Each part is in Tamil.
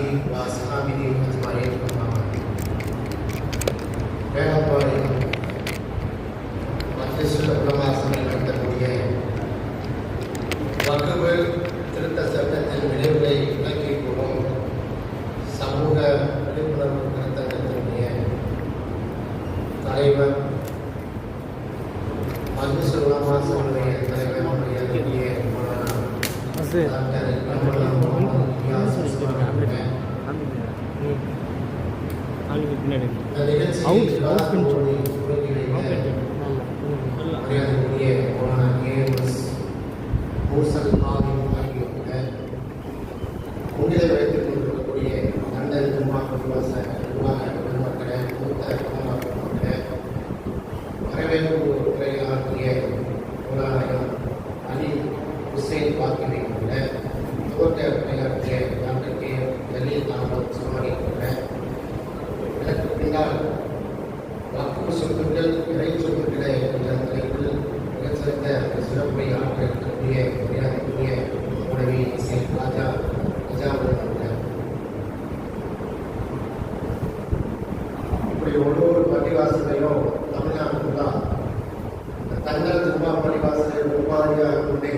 وأصحابه أجمعين أما بعد. வேளாண்பாடி மஜ்லிஸுல் உலமா சபை நடத்தக்கூடிய வக்ஃபு திருத்த சட்டத்தின் விளைவுகளை விளக்கி கூறும் சமூக விழிப்புணர்வு கருத்தரங்கத்தினுடைய தலைவர் மஜ்லிஸுல் உலமா சபையுடைய தலைவர் முன்னிலை வைத்துக் கொண்டிருக்கக்கூடிய லண்டன் ஜும்மா பெருமக்களே, மூத்த பெருமக்களே, வரவேற்பு உரையாற்றிய பொருளாதாரம் அலி ஹுசைன் பாக்கினை கொண்ட துவக்க உரையாற்றிய டாக்டர் கே ஜலீல் அகமது சமானி கொண்ட இதற்கு பின்னால் வக்ஃபு சொத்துக்கள் இறை சொத்துக்களை என்ற தலைப்பில் மிகச்சிறந்த சிறப்பை ஆற்ற இருக்கக்கூடிய உரையாற்றக்கூடிய உடனே ஹுசைன் ராஜா இப்படி ஒவ்வொரு பள்ளிவாசலையும் தமிழ்நாட்டுல தங்கள் ஜும்மா பள்ளிவாசலை முன்மாதிரியாக கொண்டு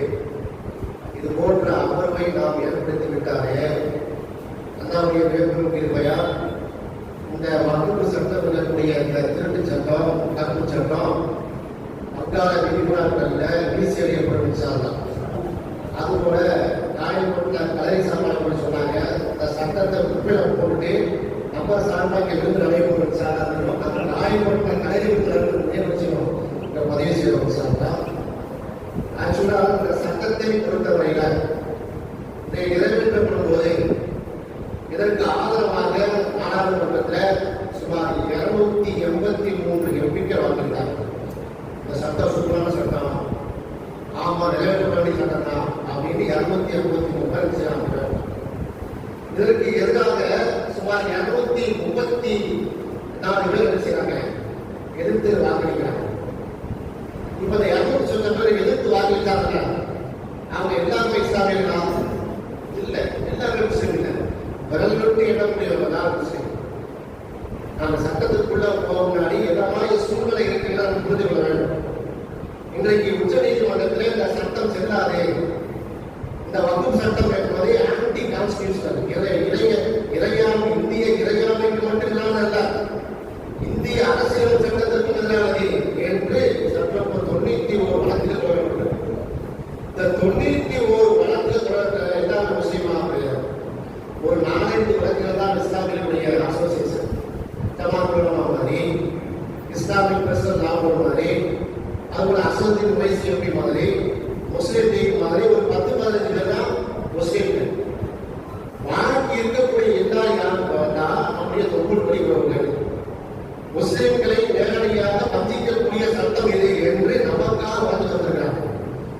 இது போன்ற அமர்வை நாம் ஏற்படுத்திவிட்டாலே அண்ணாவுடைய வேப்பூர் கிருபையா இந்த வகுப்பு சட்டம் இருக்கக்கூடிய இந்த திருட்டு சட்டம் கருப்பு சட்டம் அக்கால விதிமுறைகள்ல வீசி எறியப்பட்டுச்சாலாம். அதுபோல காயப்பட்ட கலை சாமான் சொன்னாங்க, அந்த சட்டத்தை குப்பையில போட்டு நம்ம சார்பாக இருந்து நடைபெறும் சாதாரணம் அந்த காயப்பட்ட கலை வச்சுக்கணும் இந்த பதிவு செய்யணும் சார்ந்தா. ஆக்சுவலா அந்த சட்டத்தை பொறுத்தவரையில இதை நிறைவேற்றப்படும் போது இதற்கு ஆதரவாக நாடாளுமன்றத்தில் சுமார் 283 எம்பிக்கள் வாங்கியிருந்தாங்க. இந்த சட்டம் சூப்பரான சட்டம், ஆமா நிறைவேற்ற வேண்டிய சட்டம் தான் அப்படின்னு 283 பேர் செய்யறாங்க. இதற்கு எதிராக சுமார் 234 பேர் செய்யறாங்க, எதிர்த்து வாக்களிக்கிறாங்க. இப்ப இந்த 200 பேர் எதிர்த்து வாக்களித்தாங்க. அவங்க எல்லாமே இஸ்லாமியர்களா? இல்ல, எல்லாமே முஸ்லீம் இல்லை. விரல் விட்டு எண்ணக்கூடியவர்கள் முஸ்லீம். நாம சட்டத்துக்குள்ள போக முன்னாடி எல்லாமே சூழ்நிலை இருக்கிறதா புரிந்து கொள்ள வேண்டும். இன்றைக்கு உச்ச நீதிமன்றத்தில் இந்த சட்டம் செல்லாதே, இந்த வக்ஃப் சட்டம் என்பதை ஆன்டி கான்ஸ்டிடியூஷனல், இறையாண்மை, இந்திய இறையாண்மைக்கு மட்டுமில்லாமல் அல்ல, இந்திய அரசியல் சட்டத்திற்கு எதிரானது என்று சட்டம் 91 வழக்கில் தொடரப்பட்டது. இந்த 91 வழக்கில் தொடர்ந்த எல்லாரும் முஸ்லீமாக ஒரு 4-5 வழக்கில் தான் இஸ்லாமியர்களுடைய அசோசியேஷன் ஜமாத் உலமா மாதிரி, இஸ்லாமிக் பிரஸ் லாபம் மாதிரி, அதுபோல அசோசியேட் வைசிஎம்பி மாதிரி, முஸ்லீம் லீக் மாதிரி ஒரு 10-15 பேர் தான் முஸ்லீம்கள். பாக்கி இருக்கக்கூடிய எல்லா யாரும் பார்த்தா நம்முடைய தொகுல் படிக்கிறவர்கள் முஸ்லீம்களை நேரடியாக வஞ்சிக்கக்கூடிய சட்டம் இது என்று நமக்காக வந்து வந்திருக்காங்க.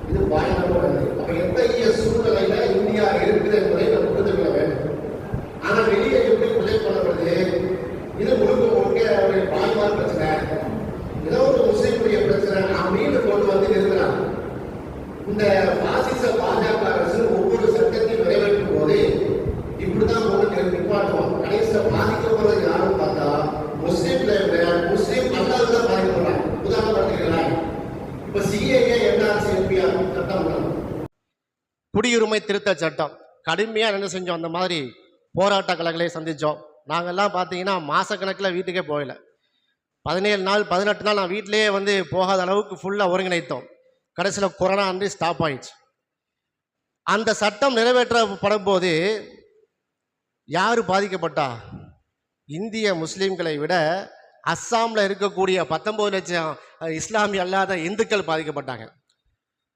இது பயணமானது. அப்ப எத்தகைய சூழ்நிலையில இந்தியா இருக்குது என்பதை நம்ம புரிந்து கொள்ள வேண்டும். ஆனா வெளியே எப்படி ப்ரொஜெக்ட் பண்ணப்படுது, இது முழுக்க முழுக்க அவருடைய பாய்மார் பிரச்சனை, ஏதோ ஒரு முஸ்லீமுடைய பிரச்சனை அப்படின்னு கொண்டு வந்து இருக்கிறாங்க. இந்த பாசிச பாஜக அரசு ஒவ்வொரு சட்டத்தையும் நிறைவேற்றும் போது இப்படிதான் கொண்டு நிப்பாட்டுவாங்க. கடைசியில் பாதிக்கப்படுறது யாரும் பார்த்தா முஸ்லீம்ல முஸ்லீம் அல்லாததான் பாதிக்கப்படுறாங்க. உதாரணம் பார்த்தீங்களா, இப்ப சிஏஏ என்ஆர்சி எம்பிஆர் சட்டம், குடியுரிமை திருத்த சட்டம் கடுமையா என்ன செஞ்சோம், அந்த மாதிரி போராட்ட கலைகளை சந்திச்சோம். நாங்கெல்லாம் பார்த்தீங்கன்னா மாசக்கணக்கில் வீட்டுக்கே போகல. 17 நாள் 18 நாள் நான் வீட்டிலேயே வந்து போகாத அளவுக்கு ஃபுல்லாக ஒருங்கிணைத்தோம். கடைசியில் கொரோனா வந்து ஸ்டாப் ஆயிடுச்சு. அந்த சட்டம் நிறைவேற்றப்படும் போது யார் பாதிக்கப்பட்டா? இந்திய முஸ்லீம்களை விட அஸ்ஸாமில் இருக்கக்கூடிய 19 லட்சம் இஸ்லாமிய அல்லாத இந்துக்கள் பாதிக்கப்பட்டாங்க.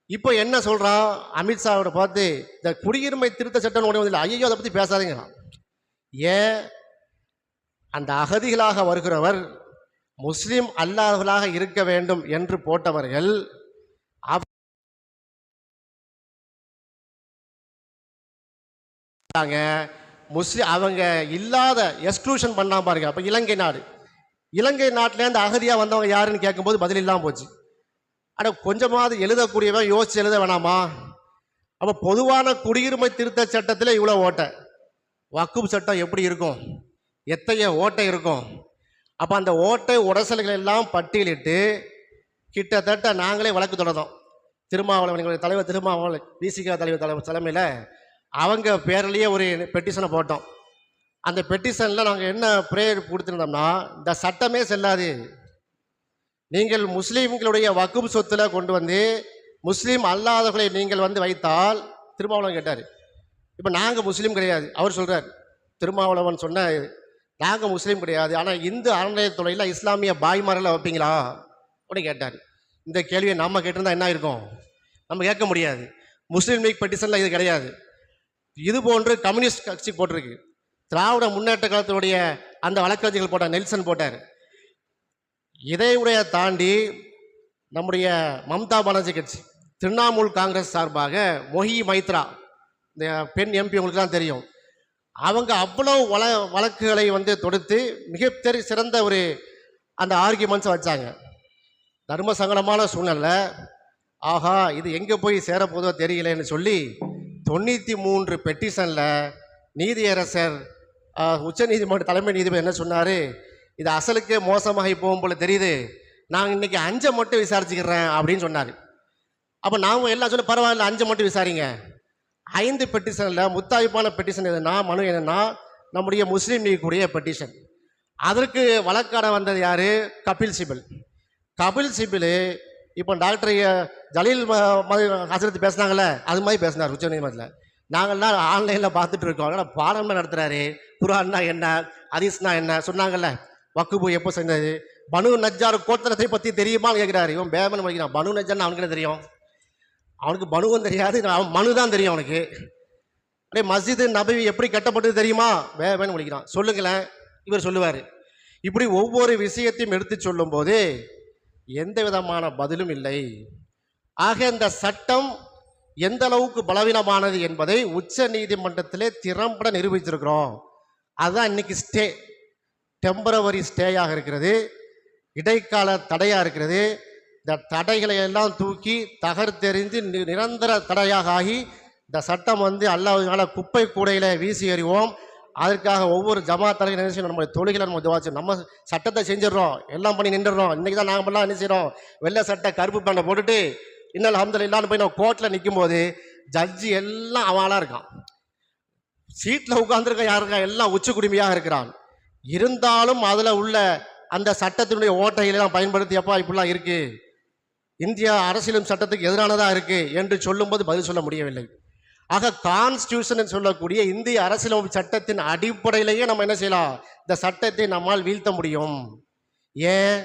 இப்போ என்ன சொல்கிறான் அமித்ஷாவோட பார்த்து, இந்த குடியுரிமை திருத்த சட்டம் ஒன்று வந்து ஐயோ அதை பற்றி பேசாதீங்கிறான். ஏன்? அந்த அகதிகளாக வருகிறவர் முஸ்லிம் அல்லாதவர்களாக இருக்க வேண்டும் என்று போட்டவர்கள் முஸ்லிம் அவங்க இல்லாத எக்ஸ்க்ளூஷன் பண்ணாம பாருங்க. அப்போ இலங்கை நாட்டிலேருந்து அகதியாக வந்தவங்க யாருன்னு கேட்கும்போது பதில் இல்லாமல் போச்சு. ஆனால் கொஞ்சமாவது எழுதக்கூடியவன் யோசிச்சு எழுத வேணாமா? அப்போ பொதுவான குடியுரிமை திருத்த சட்டத்தில் இவ்வளோ ஓட்டை, வக்குப் சட்டம் எப்படி இருக்கும், எத்தகைய ஓட்டை இருக்கும். அப்போ அந்த ஓட்டை உடசல்கள் எல்லாம் பட்டியலிட்டு கிட்டத்தட்ட நாங்களே வழக்கு தொடர்ந்தோம். திருமாவளவன் எங்களுடைய தலைவர் திருமாவளவன் விசிக தலைவர் தலைமையில் அவங்க பேர்லேயே ஒரு பெட்டிஷனை போட்டோம். அந்த பெட்டிஷனில் நாங்கள் என்ன ப்ரேயர் கொடுத்துருந்தோம்னா, இந்த சட்டமே செல்லாது, நீங்கள் முஸ்லீம்களுடைய வக்குப் சொத்தில் கொண்டு வந்து முஸ்லீம் அல்லாதவர்களை நீங்கள் வந்து வைத்தால். திருமாவளவன் கேட்டார், இப்போ நாங்கள் முஸ்லீம் கிடையாது. அவர் சொல்கிறார், திருமாவளவன் சொன்ன நாங்கள் முஸ்லீம் கிடையாது, ஆனால் இந்து அறநிலையத்துறையில் இஸ்லாமிய பாய்மாரில் வைப்பீங்களா அப்படின்னு கேட்டார். இந்த கேள்வியை நம்ம கேட்டிருந்தா என்ன இருக்கும், நம்ம கேட்க முடியாது. முஸ்லீம் லீக் பெட்டிஷனில் இது கிடையாது. இது போன்று கம்யூனிஸ்ட் கட்சி போட்டிருக்கு, திராவிட முன்னேற்ற கழகத்தினுடைய அந்த வழக்கறிஞர்கள் போட்டார், நெல்சன் போட்டார். இதையுடைய தாண்டி நம்முடைய மம்தா பானர்ஜி கட்சி, திரிணாமுல் காங்கிரஸ் சார்பாக மொஹி மைத்ரா, இந்த பெண் எம்பி உங்களுக்கு தான் தெரியும், அவங்க அவ்வளோ வழக்குகளை வந்து தொடுத்து மிகப்பெரிய சிறந்த ஒரு அந்த ஆர்கியூமெண்ட்ஸை வச்சாங்க. தர்ம சங்கடமான சூழ்நிலை, ஆஹா இது எங்கே போய் சேரப்போதோ தெரியலன்னு சொல்லி 93 பெட்டிஷனில் நீதியரசர் உச்சநீதிமன்ற தலைமை நீதிபதி என்ன சொன்னார், இது அசலுக்கே மோசமாகி போகும் போல தெரியுது, நாங்கள் இன்றைக்கி 5 மட்டும் விசாரிச்சுக்கிறேன் அப்படின்னு சொன்னார். அப்போ நாம் எல்லாம் சொல்ல பரவாயில்ல 5 மட்டும் விசாரிங்க. 5 பெட்டிஷனில் முத்தாய்ப்பான பெட்டிஷன் எதுனா மனு என்னன்னா நம்முடைய முஸ்லீம் லீக்குடைய பெட்டிஷன். அதற்கு வழக்காட வந்தது யார், கபில் சிபல். கபில் சிபல் இப்போ டாக்டர் ஜலீல் ஹசரத் பேசினாங்கல்ல, அது மாதிரி பேசினார் உச்சநீதிமன்றத்தில். நாங்கள்லாம் ஆன்லைனில் பார்த்துட்டு இருக்கோம், ஆனால் பாடம்லாம் நடத்துகிறாரு. குர்ஆன்னா என்ன, ஹதீஸ்னா என்ன சொன்னாங்கல்ல, வக்குபு எப்போ செஞ்சது, பனு நஜ்ஜார் கோத்திரத்தை பற்றி தெரியுமான்னு கேட்குறாரு. இவன் பேமன் படிக்கிறான், பனு நஜ்ஜார்னு அவனுக்கு தெரியும், அவனுக்கு பனுவும் தெரியாது, அவன் மனு தான் தெரியும் அவனுக்கு. அப்படியே மஸ்ஜிது நபவி எப்படி கட்டப்பட்டது தெரியுமா, பேமன் படிக்கிறான், சொல்லுங்களேன் இவர் சொல்லுவார். இப்படி ஒவ்வொரு விஷயத்தையும் எடுத்து சொல்லும்போது எந்த விதமான பதிலும் இல்லை. ஆக இந்த சட்டம் எந்த அளவுக்கு பலவீனமானது என்பதை உச்ச நீதிமன்றத்திலே திறம்பட நிரூபித்திருக்கிறோம். அதுதான் இன்னைக்கு டெம்பரவரி ஸ்டேயாக இருக்கிறது, இடைக்கால தடையாக இருக்கிறது. இந்த தடைகளை எல்லாம் தூக்கி தகர்த்தெறிந்து நிரந்தர தடையாக ஆகி இந்த சட்டம் வந்து அல்லாஹ்வினால குப்பை கூடையில் வீசி எறிவோம். அதற்காக ஒவ்வொரு ஜமாத் தலைவர் என்ன செய்யணும், நம்மளுடைய தொழிலை நம்ம இதுவாச்சு நம்ம சட்டத்தை செஞ்சிடறோம், எல்லாம் பண்ணி நின்றுடுறோம். இன்றைக்கி தான் நாங்கள்லாம் என்ன செய்கிறோம், வெள்ளை சட்டை கருப்பு பேண்டை போட்டுட்டு இன்னும் அல்ஹம்துலில்லாஹ்னு போய் நம்ம கோர்ட்டில் நிற்கும் போது ஜட்ஜி எல்லாம் அவளாக இருக்கான், சீட்டில் உட்காந்துருக்க யாருக்கா எல்லாம் உச்ச குடுமையாக இருக்கிறான். இருந்தாலும் அதில் உள்ள அந்த சட்டத்தினுடைய ஓட்டைகளெல்லாம் பயன்படுத்தி அப்பா இப்படிலாம் இருக்குது, இந்தியா அரசியலும் சட்டத்துக்கு எதிரானதாக இருக்குது என்று சொல்லும்போது பதில் சொல்ல முடியவில்லை. ஆக கான்ஸ்டியூஷன் சொல்லக்கூடிய இந்திய அரசியலமைப்பு சட்டத்தின் அடிப்படையிலேயே நம்ம என்ன செய்யலாம், இந்த சட்டத்தை நம்மால் வீழ்த்த முடியும். ஏன்,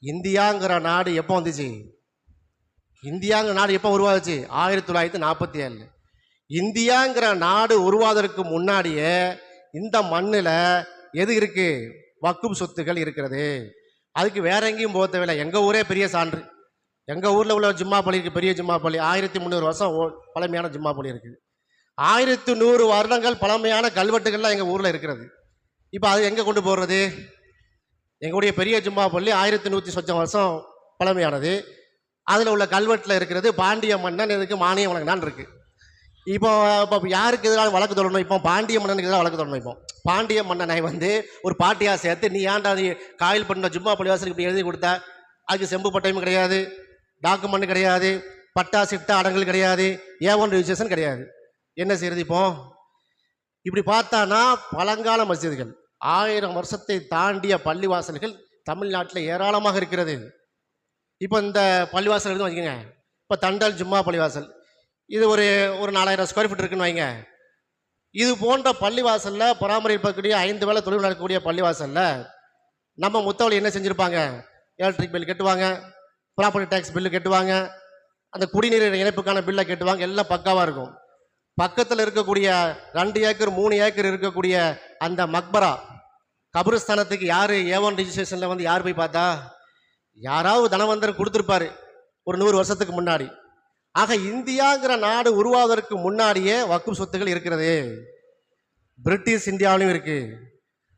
இந்தியாங்கிற நாடு எப்போ வந்துச்சு, இந்தியாங்கிற நாடு எப்போ உருவாச்சு, 1947. இந்தியாங்கிற நாடு உருவாவதற்கு முன்னாடியே இந்த மண்ணில் எது இருக்கு, வக்குப் சொத்துக்கள் இருக்கிறது. அதுக்கு வேற எங்கேயும் போக தேவையில்லை, எங்கள் ஊரே பெரிய சான்று. எங்கள் ஊரில் உள்ள ஜும்மா பள்ளி இருக்குது, பெரிய ஜும்மா பள்ளி, 1300 வருஷம் பழமையான ஜும்மா பள்ளி இருக்குது. 1100 வருடங்கள் பழமையான கல்வெட்டுகள்லாம் எங்கள் ஊரில் இருக்கிறது. இப்போ அது எங்கே கொண்டு போடுறது, எங்களுடைய பெரிய ஜும்மா பள்ளி 1100 சொச்சம் வருஷம் பழமையானது. அதில் உள்ள கல்வெட்டில் இருக்கிறது பாண்டிய மன்னன் இதுக்கு மானியம் வழங்கினான் இருக்குது. இப்போ யாருக்கு எதிராக வழக்கு தொடரணும், இப்போ பாண்டிய மன்னனுக்கு எதிராக வழக்கு தொடரணும். இப்போ பாண்டிய மன்னனை வந்து ஒரு பாட்டியாக சேர்த்து நீ ஏன்டா நீ காயில் பண்ண ஜும்மா பள்ளிவாசலுக்கு இப்படி எழுதி கொடுத்தா, அதுக்கு செம்பு பட்டயம் கிடையாது, டாக்குமெண்ட் கிடையாது, பட்டா சிட்டா அடங்கல் கிடையாது, A1 ரிஜிஸ்ட்ரேஷன் கிடையாது. என்ன செய்யறது இப்போ? இப்படி பார்த்தானா பழங்கால மஸ்ஜிதுகள் 1000 வருஷத்தை தாண்டிய பள்ளிவாசல்கள் தமிழ்நாட்டில் ஏராளமாக இருக்கிறது. இப்போ இந்த பள்ளிவாசல் எடுத்து வச்சுக்கோங்க, இப்போ தண்டல் ஜும்மா பள்ளிவாசல் இது ஒரு 4000 ஸ்கொயர் ஃபீட் இருக்குன்னு வைங்க. இது போன்ற பள்ளிவாசலில் பராமரிக்கக்கூடிய 5 வேளை தொழில் நடக்கக்கூடிய பள்ளிவாசலில் நம்ம முத்தவழி என்ன செஞ்சுருப்பாங்க, எலக்ட்ரிக் பில் கட்டுவாங்க, ப்ராப்பர்ட்டி டேக்ஸ் பில்லு கட்டுவாங்க, அந்த குடிநீர் இணைப்புக்கான பில்லை கட்டுவாங்க, எல்லாம் பக்காவாக இருக்கும். பக்கத்தில் இருக்கக்கூடிய 2 ஏக்கர் 3 ஏக்கர் இருக்கக்கூடிய அந்த மக்பரா கபிரஸ்தானத்துக்கு யார் A1 ரிஜிஸ்ட்ரேஷனில் வந்து யார் போய் பார்த்தா, யாராவது தனவந்தர் கொடுத்துருப்பாரு ஒரு 100 வருஷத்துக்கு முன்னாடி. ஆக இந்தியாங்கிற நாடு உருவாவதற்கு முன்னாடியே வக்குப் சொத்துக்கள் இருக்கிறது. பிரிட்டிஷ் இந்தியாவிலையும் இருக்கு,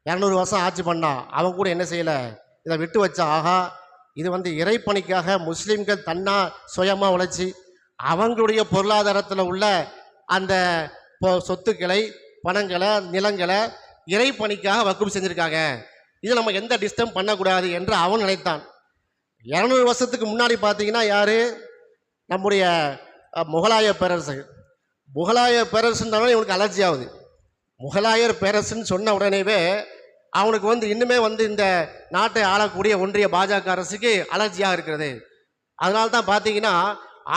200 வருஷம் ஆட்சி பண்ணா, அவங்க கூட என்ன செய்யலை, இதை விட்டு வச்சா. ஆகா இது வந்து இறைப்பணிக்காக முஸ்லீம்கள் தன்னா சுயமாக உழைச்சி அவங்களுடைய பொருளாதாரத்தில் உள்ள அந்த சொத்துக்களை பணங்களை நிலங்களை இறைப்பணிக்காக வக்குப் செஞ்சுருக்காங்க. இதை நம்ம எந்த டிஸ்டர்ப் பண்ணக்கூடாது என்று அவன் நினைத்தான். 200 வருஷத்துக்கு முன்னாடி பார்த்தீங்கன்னா யார்? நம்முடைய முகலாய பேரரசு. முகலாய பேரரசுன்றவன் இவனுக்கு அலர்ஜி ஆகுது. முகலாயர் பேரரசுன்னு சொன்ன உடனேவே அவனுக்கு இன்னுமே இந்த நாட்டை ஆளக்கூடிய ஒன்றிய பாஜக அரசுக்கு அலர்ஜியாக இருக்கிறது. அதனால தான் பார்த்தீங்கன்னா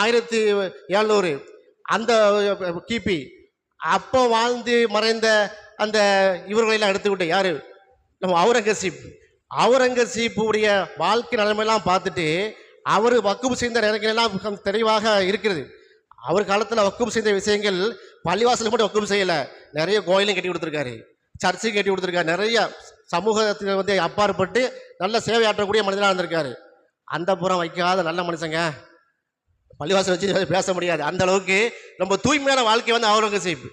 1700 அந்த கிபி அப்போ வாழ்ந்து மறைந்த அந்த இவர்களெல்லாம் எடுத்துக்கிட்டு யார்? நம்ம அவுரங்கசீப்புடைய வாழ்க்கை நிலைமையெல்லாம் பார்த்துட்டு அவர் வக்குப் செய்த நேரங்களெல்லாம் தெளிவாக இருக்கிறது. அவர் காலத்தில் வக்குப் செய்த விஷயங்கள் பள்ளிவாசலுக்கு மட்டும் வக்குப் செய்யலை, நிறைய கோயிலும் கட்டி கொடுத்துருக்காரு, சர்ச்சையும் கட்டி கொடுத்துருக்காரு, நிறைய சமூகத்துக்கு அப்பாற்பட்டு நல்ல சேவை ஆற்றக்கூடிய மனிதனாக இருந்திருக்காரு. அந்த புறம் வைக்காத நல்ல மனுஷங்க பள்ளிவாசல் வச்சு பேச முடியாது. அந்த அளவுக்கு ரொம்ப தூய்மையான வாழ்க்கை அவுரங்கசீப்.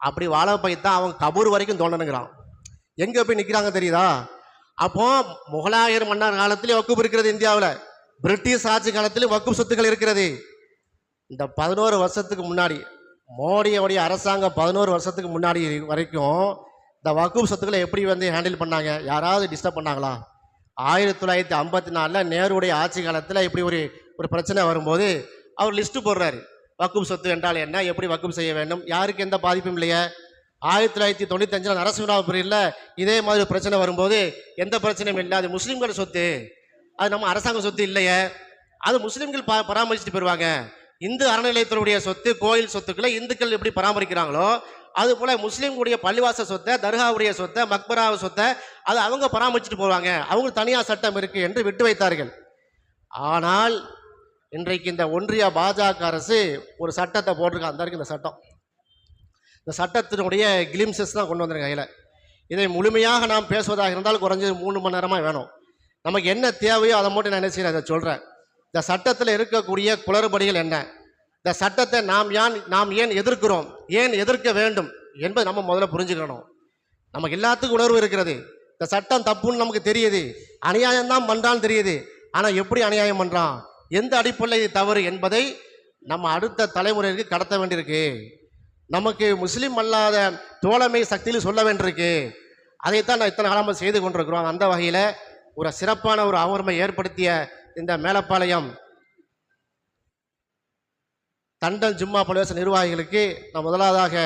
அப்படி வாழ போய்த்தான் அவன் கபூர் வரைக்கும் தோண்டனுங்கிறான். எங்கே போய் நிற்கிறாங்க தெரியுதா? அப்போ முகலாயர் மன்னர் காலத்திலே வக்குப் இருக்கிறது இந்தியாவில், பிரிட்டிஷ் ஆட்சி காலத்திலே வக்குப் சொத்துக்கள் இருக்கிறது. இந்த 11 வருஷத்துக்கு முன்னாடி மோடியோடைய அரசாங்கம் 11 வருஷத்துக்கு முன்னாடி வரைக்கும் இந்த வக்குப் சொத்துக்களை எப்படி ஹேண்டில் பண்ணாங்க? யாராவது டிஸ்டர்ப் பண்ணாங்களா? 1954 நேருடைய ஆட்சி காலத்தில் இப்படி ஒரு பிரச்சனை வரும்போது அவர் லிஸ்ட்டு போடுறாரு. வக்குப் சொத்து என்றால் என்ன, எப்படி வக்குப் செய்ய வேண்டும், யாருக்கு எந்த பாதிப்பும் இல்லையே. 1995 நரசிம்மராவ் பீரியடில் இதே மாதிரி பிரச்சனை வரும்போது எந்த பிரச்சனையும் இல்லை, அது முஸ்லீம்கள் சொத்து, அது நம்ம அரசாங்க சொத்து இல்லையே, அது முஸ்லீம்கள் பராமரிச்சுட்டு போயிடுவாங்க. இந்து அறநிலையத்தினுடைய சொத்து, கோயில் சொத்துக்களை இந்துக்கள் எப்படி பராமரிக்கிறாங்களோ அது போல முஸ்லீம்களுடைய பள்ளிவாச சொத்தை, தர்காவுடைய சொத்தை, மக்பராவு சொத்தை அது அவங்க பராமரிச்சுட்டு போவாங்க, அவங்க தனியார் சட்டம் இருக்கு என்று விட்டு வைத்தார்கள். ஆனால் இன்றைக்கு இந்த ஒன்றிய பாஜக அரசு ஒரு சட்டத்தை போட்டிருக்காங்க. அந்த இருக்கு இந்த சட்டம். இந்த சட்டத்தினுடைய கிளிம்சஸ் தான் கொண்டு வந்திருக்க கையில். இதை முழுமையாக நாம் பேசுவதாக இருந்தால் குறைஞ்சது 3 மணி நேரமாக வேணும். நமக்கு என்ன தேவையோ அதை மட்டும் நான் என்ன செய்யறேன், அதை சொல்கிறேன். இந்த சட்டத்தில் இருக்கக்கூடிய குளறுபடிகள் என்ன, இந்த சட்டத்தை நாம் ஏன் எதிர்க்கிறோம், ஏன் எதிர்க்க வேண்டும் என்பதை நம்ம முதல்ல புரிஞ்சுக்கணும். நமக்கு எல்லாத்துக்கும் உணர்வு இருக்கிறது. இந்த சட்டம் தப்புன்னு நமக்கு தெரியுது, அநியாயம்தான் பண்ணுறான்னு தெரியுது. ஆனால் எப்படி அநியாயம் பண்ணுறான், எந்த அடிப்படையில் தவறு என்பதை நம்ம அடுத்த தலைமுறைக்கு கடத்த வேண்டியிருக்கு. நமக்கு முஸ்லீம் அல்லாத தோழமை சக்தியில் சொல்ல வேண்டியிருக்கு. அதைத்தான் நான் இத்தனை காலமாக செய்து கொண்டிருக்கிறோம். அந்த வகையில் ஒரு சிறப்பான ஒரு அமர்வை ஏற்படுத்திய இந்த மேலப்பாளையம் தண்டன் ஜும்மா பள்ளிவாசல் நிர்வாகிகளுக்கு நான் முதலாவதாக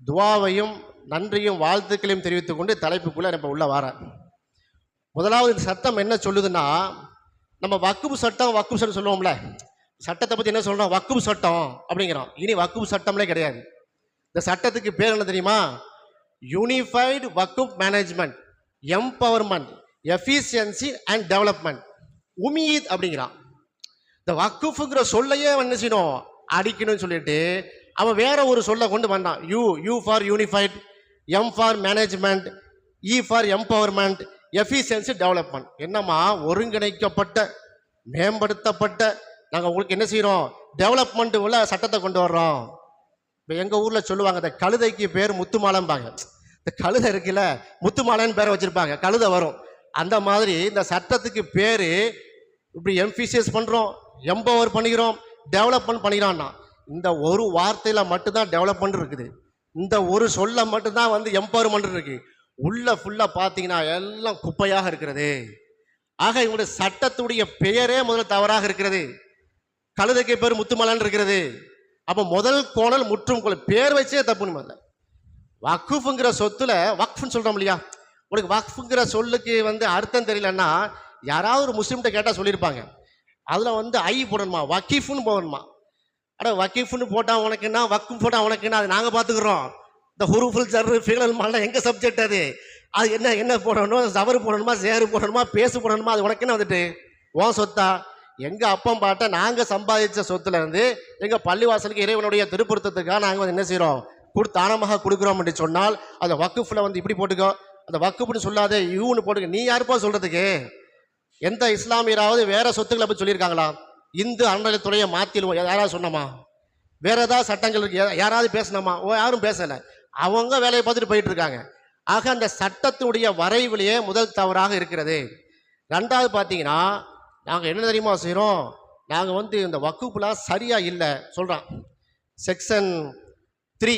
துவாவையும் நன்றியும் வாழ்த்துக்களையும் தெரிவித்துக் கொண்டு தலைப்புக்குள்ளே நம்ம உள்ள வரேன். முதலாவது இந்த சட்டம் என்ன சொல்லுதுன்னா, நம்ம வக்குப் சட்டம் சொல்லுவோம்ல, சட்டத்தை பற்றி என்ன சொல்கிறோம், வக்குப் சட்டம் அப்படிங்கிறோம். இனி வக்குப் சட்டம்லே கிடையாது. இந்த சட்டத்துக்கு பேர் என்ன தெரியுமா? Unified வக்குப் management, empowerment, efficiency and development, Umeed அப்படிங்கிறான். இந்த வக்குஃபுங்கிற சொல்லையே என்ன செய்யணும், அடிக்கணும்னு சொல்லிட்டு அவன் வேற ஒரு சொல்ல கொண்டு வந்தான். You for unified, M for management, E for empowerment, efficiency development. என்னம்மா, ஒருங்கிணைக்கப்பட்ட மேம்படுத்தப்பட்ட நாங்கள் உங்களுக்கு என்ன செய்கிறோம், டெவலப்மெண்ட் உள்ள சட்டத்தை கொண்டு வர்றோம். இப்போ எங்கள் ஊரில் சொல்லுவாங்க, இந்த கழுதைக்கு பேர் முத்துமாலைம்பாங்க. இந்த கழுதை இருக்குல்ல, முத்துமாலைன்னு பேரை வச்சுருப்பாங்க, கழுதை வரும். அந்த மாதிரி இந்த சட்டத்துக்கு பேர் இப்படி எம்பிசிஎஸ் பண்ணுறோம், எம்பவர் பண்ணிக்கிறோம், டெவலப்மெண்ட் பண்ணிக்கிறோம்னா இந்த ஒரு வார்த்தையில் மட்டும்தான் டெவலப்மெண்ட் இருக்குது. இந்த ஒரு சொல்ல மட்டும்தான் எம்பவர்மெண்ட் இருக்குது. உள்ள ஃபுல்லாக பார்த்தீங்கன்னா எல்லாம் குப்பையாக இருக்கிறது. ஆக இவங்களுடைய சட்டத்துடைய பெயரே முதல்ல தவறாக இருக்கிறது. கழுதைக்கு பேர் முத்துமலான்னு இருக்கிறது. அப்போ முதல் கோணல் முற்றும் கோணல் பேர் வச்சே தப்புன்னு முதல்ல. வக்குஃபுங்கிற சொத்துல வக்ஃப்னு சொல்கிறோம் இல்லையா, உனக்கு வக்ஃபுங்கிற சொல்லுக்கு அர்த்தம் தெரியலன்னா யாராவது ஒரு முஸ்லீம்கிட்ட கேட்டால் சொல்லியிருப்பாங்க. அதில் ஐ போடணுமா, வக்கீஃப்னு போடணுமா. அட வக்கீஃப்னு போட்டால் உனக்குன்னா, வக்கும் போட்டால் உனக்குன்னா, அது நாங்கள் பார்த்துக்குறோம். இந்த ஹுருஃபுல் ஜர்ரு ஃபிகல் மாலாம் எங்கள் சப்ஜெக்ட் அது. அது என்ன போடணும், சவறு போடணுமா, சேரு போடணுமா, பேசு போடணுமா, அது உனக்கு என்ன உன் சொத்தா? எங்கள் அப்பம் பாட்டை நாங்கள் சம்பாதிச்ச சொத்துலேருந்து எங்கள் பள்ளிவாசலுக்கு இறைவனுடைய திருப்பொருத்தத்துக்காக நாங்கள் என்ன செய்கிறோம், தானமாக கொடுக்குறோம் என்று சொன்னால் அந்த வக்குஃபில் இப்படி போட்டுக்கோ, அந்த வக்குஃப்னு சொல்லாதே யூன்னு போட்டுக்க. நீ யாருப்பா சொல்கிறதுக்கு? எந்த இஸ்லாமியராவது வேற சொத்துக்களை பற்றி சொல்லியிருக்காங்களா? இந்து அறநிலையத்துறையை மாற்றிடுவோம் யாராவது சொன்னோமா? வேற ஏதாவது சட்டங்கள் யாராவது பேசணுமா? யாரும் பேசலை. அவங்க வேலையை பார்த்துட்டு போயிட்டு இருக்காங்க. ஆக அந்த சட்டத்துடைய வரைவிலேயே முதல் தவறாக இருக்கிறது. ரெண்டாவது பார்த்தீங்கன்னா, நாங்கள் என்ன தெரியுமா செய்கிறோம், நாங்கள் இந்த வக்குப்புலாம் சரியாக இல்லை சொல்கிறான். செக்ஷன் 3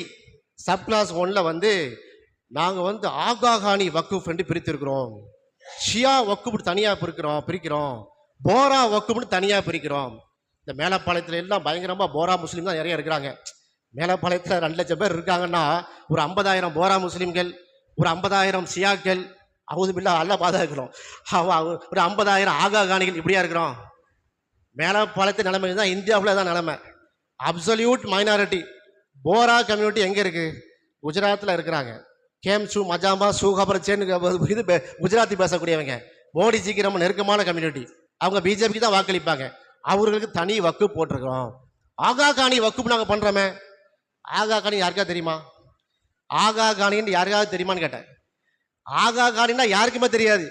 சப் கிளாஸ் 1ல் வந்து நாங்கள் வந்து ஆகா கானி வக்குஃப் என்று பிரித்திருக்கிறோம், ஷியா வக்குப் தனியாக பிரிக்கிறோம், போரா வக்குப்னு தனியாக பிரிக்கிறோம். இந்த மேலப்பாளையத்தில் எல்லாம் பயங்கரமாக போரா முஸ்லீம் தான் நிறைய இருக்கிறாங்க. மேலப்பாளையத்தில் 2 லட்சம் பேர் இருக்காங்கன்னா ஒரு 50,000 போரா முஸ்லீம்கள், ஒரு 50,000 ஷியாக்கள், அவுதுபில்லா அல்லாஹ் பாதுகாக்கிறோம், ஒரு 50,000 ஆகா கானிகள், இப்படியா இருக்கிறோம். மேலப்பாளையத்து நிலைமை தான் இந்தியாவில் தான் நிலைமை. அப்சல்யூட் மைனாரிட்டி போரா கம்யூனிட்டி எங்கே இருக்குது? குஜராத்தில் இருக்கிறாங்க. கேம்சு மஜாம்பா சூகாபரச்சேன்னு இது குஜராத்தி பேசக்கூடியவங்க. மோடிஜிக்கு ரொம்ப நெருக்கமான கம்யூனிட்டி. அவங்க பிஜேபிக்கு தான் வாக்களிப்பாங்க. அவர்களுக்கு தனி வக்குப் போட்டிருக்கிறோம். ஆகா கானி வக்குப் நாங்கள் பண்ணுறோமே. ஆகா கானி யாருக்கா தெரியுமா? ஆகா கானின்னு யாருக்காவது தெரியுமான்னு கேட்டேன். ஆகா கானின்னா யாருக்குமே தெரியாது.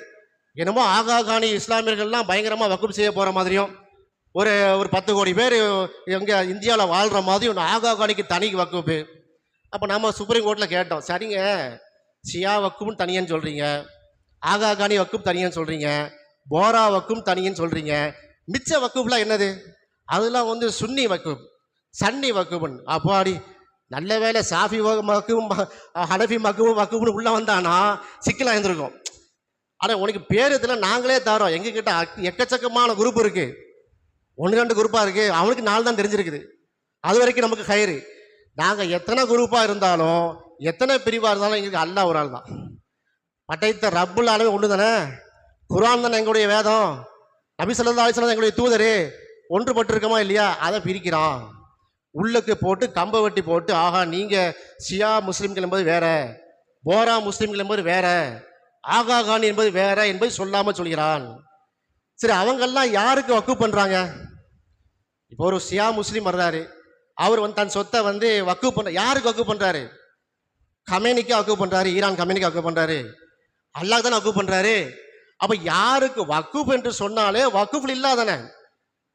என்னமோ ஆகா கானி இஸ்லாமியர்கள்லாம் பயங்கரமாக வக்குப் செய்ய போகிற மாதிரியும், ஒரு 10 கோடி பேர் எங்கே இந்தியாவில் வாழ்கிற மாதிரியும் ஆகா கானிக்கு தனி வக்குப்பு. அப்போ நம்ம சுப்ரீம் கோர்ட்டில் கேட்டோம், சரிங்க ஷியா வக்குப்னு தனியன்னு சொல்கிறீங்க, ஆகா கானி வக்குப் தனியன்னு சொல்கிறீங்க, போரா வக்கும் தனியன்னு சொல்கிறீங்க, மிச்ச வக்குப்லாம் என்னது? அதெல்லாம் வந்து சுன்னி வக்குப், சன்னி வக்குப்னு. அப்பாடி நல்ல வேலை சாஃபி மக்கும் ஹனஃபி வக்குப்னு உள்ளே வந்தானா சிக்கலாக இருந்திருக்கும். ஆனால் உனக்கு பேர் இதில் நாங்களே தரோம். எங்ககிட்ட எக்கச்சக்கமான குரூப் இருக்குது, 1-2 குரூப்பாக இருக்குது, அவனுக்கு 4 தான் தெரிஞ்சிருக்குது. அது வரைக்கும் நமக்கு கயிறு. நாங்கள் எத்தனை குரூப்பாக இருந்தாலும் எத்தனை பிரிவாக இருந்தாலும் எங்களுக்கு அல்லாஹ் ஒரு ஆள் தான். படைத்த ரப்புல் ஆலமீன் ஒன்று தானே. குர்ஆன் தானே எங்களுடைய வேதம். நபி ஸல்லல்லாஹு அலைஹி வஸல்லம் எங்களுடைய தூதர். ஒன்றுபட்டு இருக்கமா இல்லையா? அதை பிரிக்கிறான். உள்ளுக்கு போட்டு கம்பை வெட்டி போட்டு, ஆகா நீங்கள் ஷியா முஸ்லீம்கள் என்பது வேற, போரா முஸ்லீம்கள் என்பது வேற, ஆகா கானி என்பது வேற என்பது சொல்லாமல் சொல்கிறான். சரி, அவங்கெல்லாம் யாருக்கு வக்குப் பண்ணுறாங்க? இப்போ ஒரு ஷியா முஸ்லீம் வர்றாரு, அவர் வந்து தன் சொத்தை வந்து வக்குப் பண்ண, யாருக்கு வக்குப் பண்ணுறாரு? கமேனிக்கு வக்குப் பண்ணுறாரு, ஈரான் கமேனிக்கு வக்குப் பண்ணுறாரு, அல்லாஹ் தானே வக்குப் பண்ணுறாரு. அப்போ யாருக்கு வக்குப் என்று சொன்னாலே வக்குஃப் இல்லாதானே,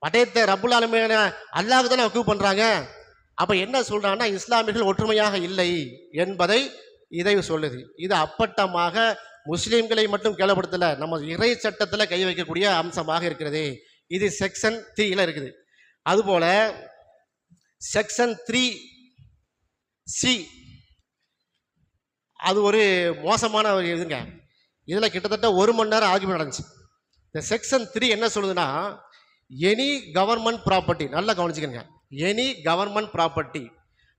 படைத்த ரப்புல் ஆலமீன் அல்லாஹ் தானே வக்குப் பண்ணுறாங்க. அப்போ என்ன சொல்கிறாங்கன்னா, இஸ்லாமியர்கள் ஒற்றுமையாக இல்லை என்பதை இதை சொல்லுது. இது அப்பட்டமாக முஸ்லீம்களை மட்டும் கேவலப்படுத்தலை, நம்ம இறை சட்டத்தில் கை வைக்கக்கூடிய அம்சமாக இருக்கிறது. இது செக்ஷன் 3ல் இருக்குது. அதுபோல் செக்ஷன் 3C அது ஒரு மோசமான ஒரு இதுங்க. இதில் கிட்டத்தட்ட 1 மணி நேரம் ஆர்கியூமெண்ட் நடந்துச்சு. இந்த செக்ஷன் 3 என்ன சொல்லுதுன்னா, எனி கவர்மெண்ட் ப்ராப்பர்ட்டி, நல்லா கவனிச்சுக்கங்க, any government property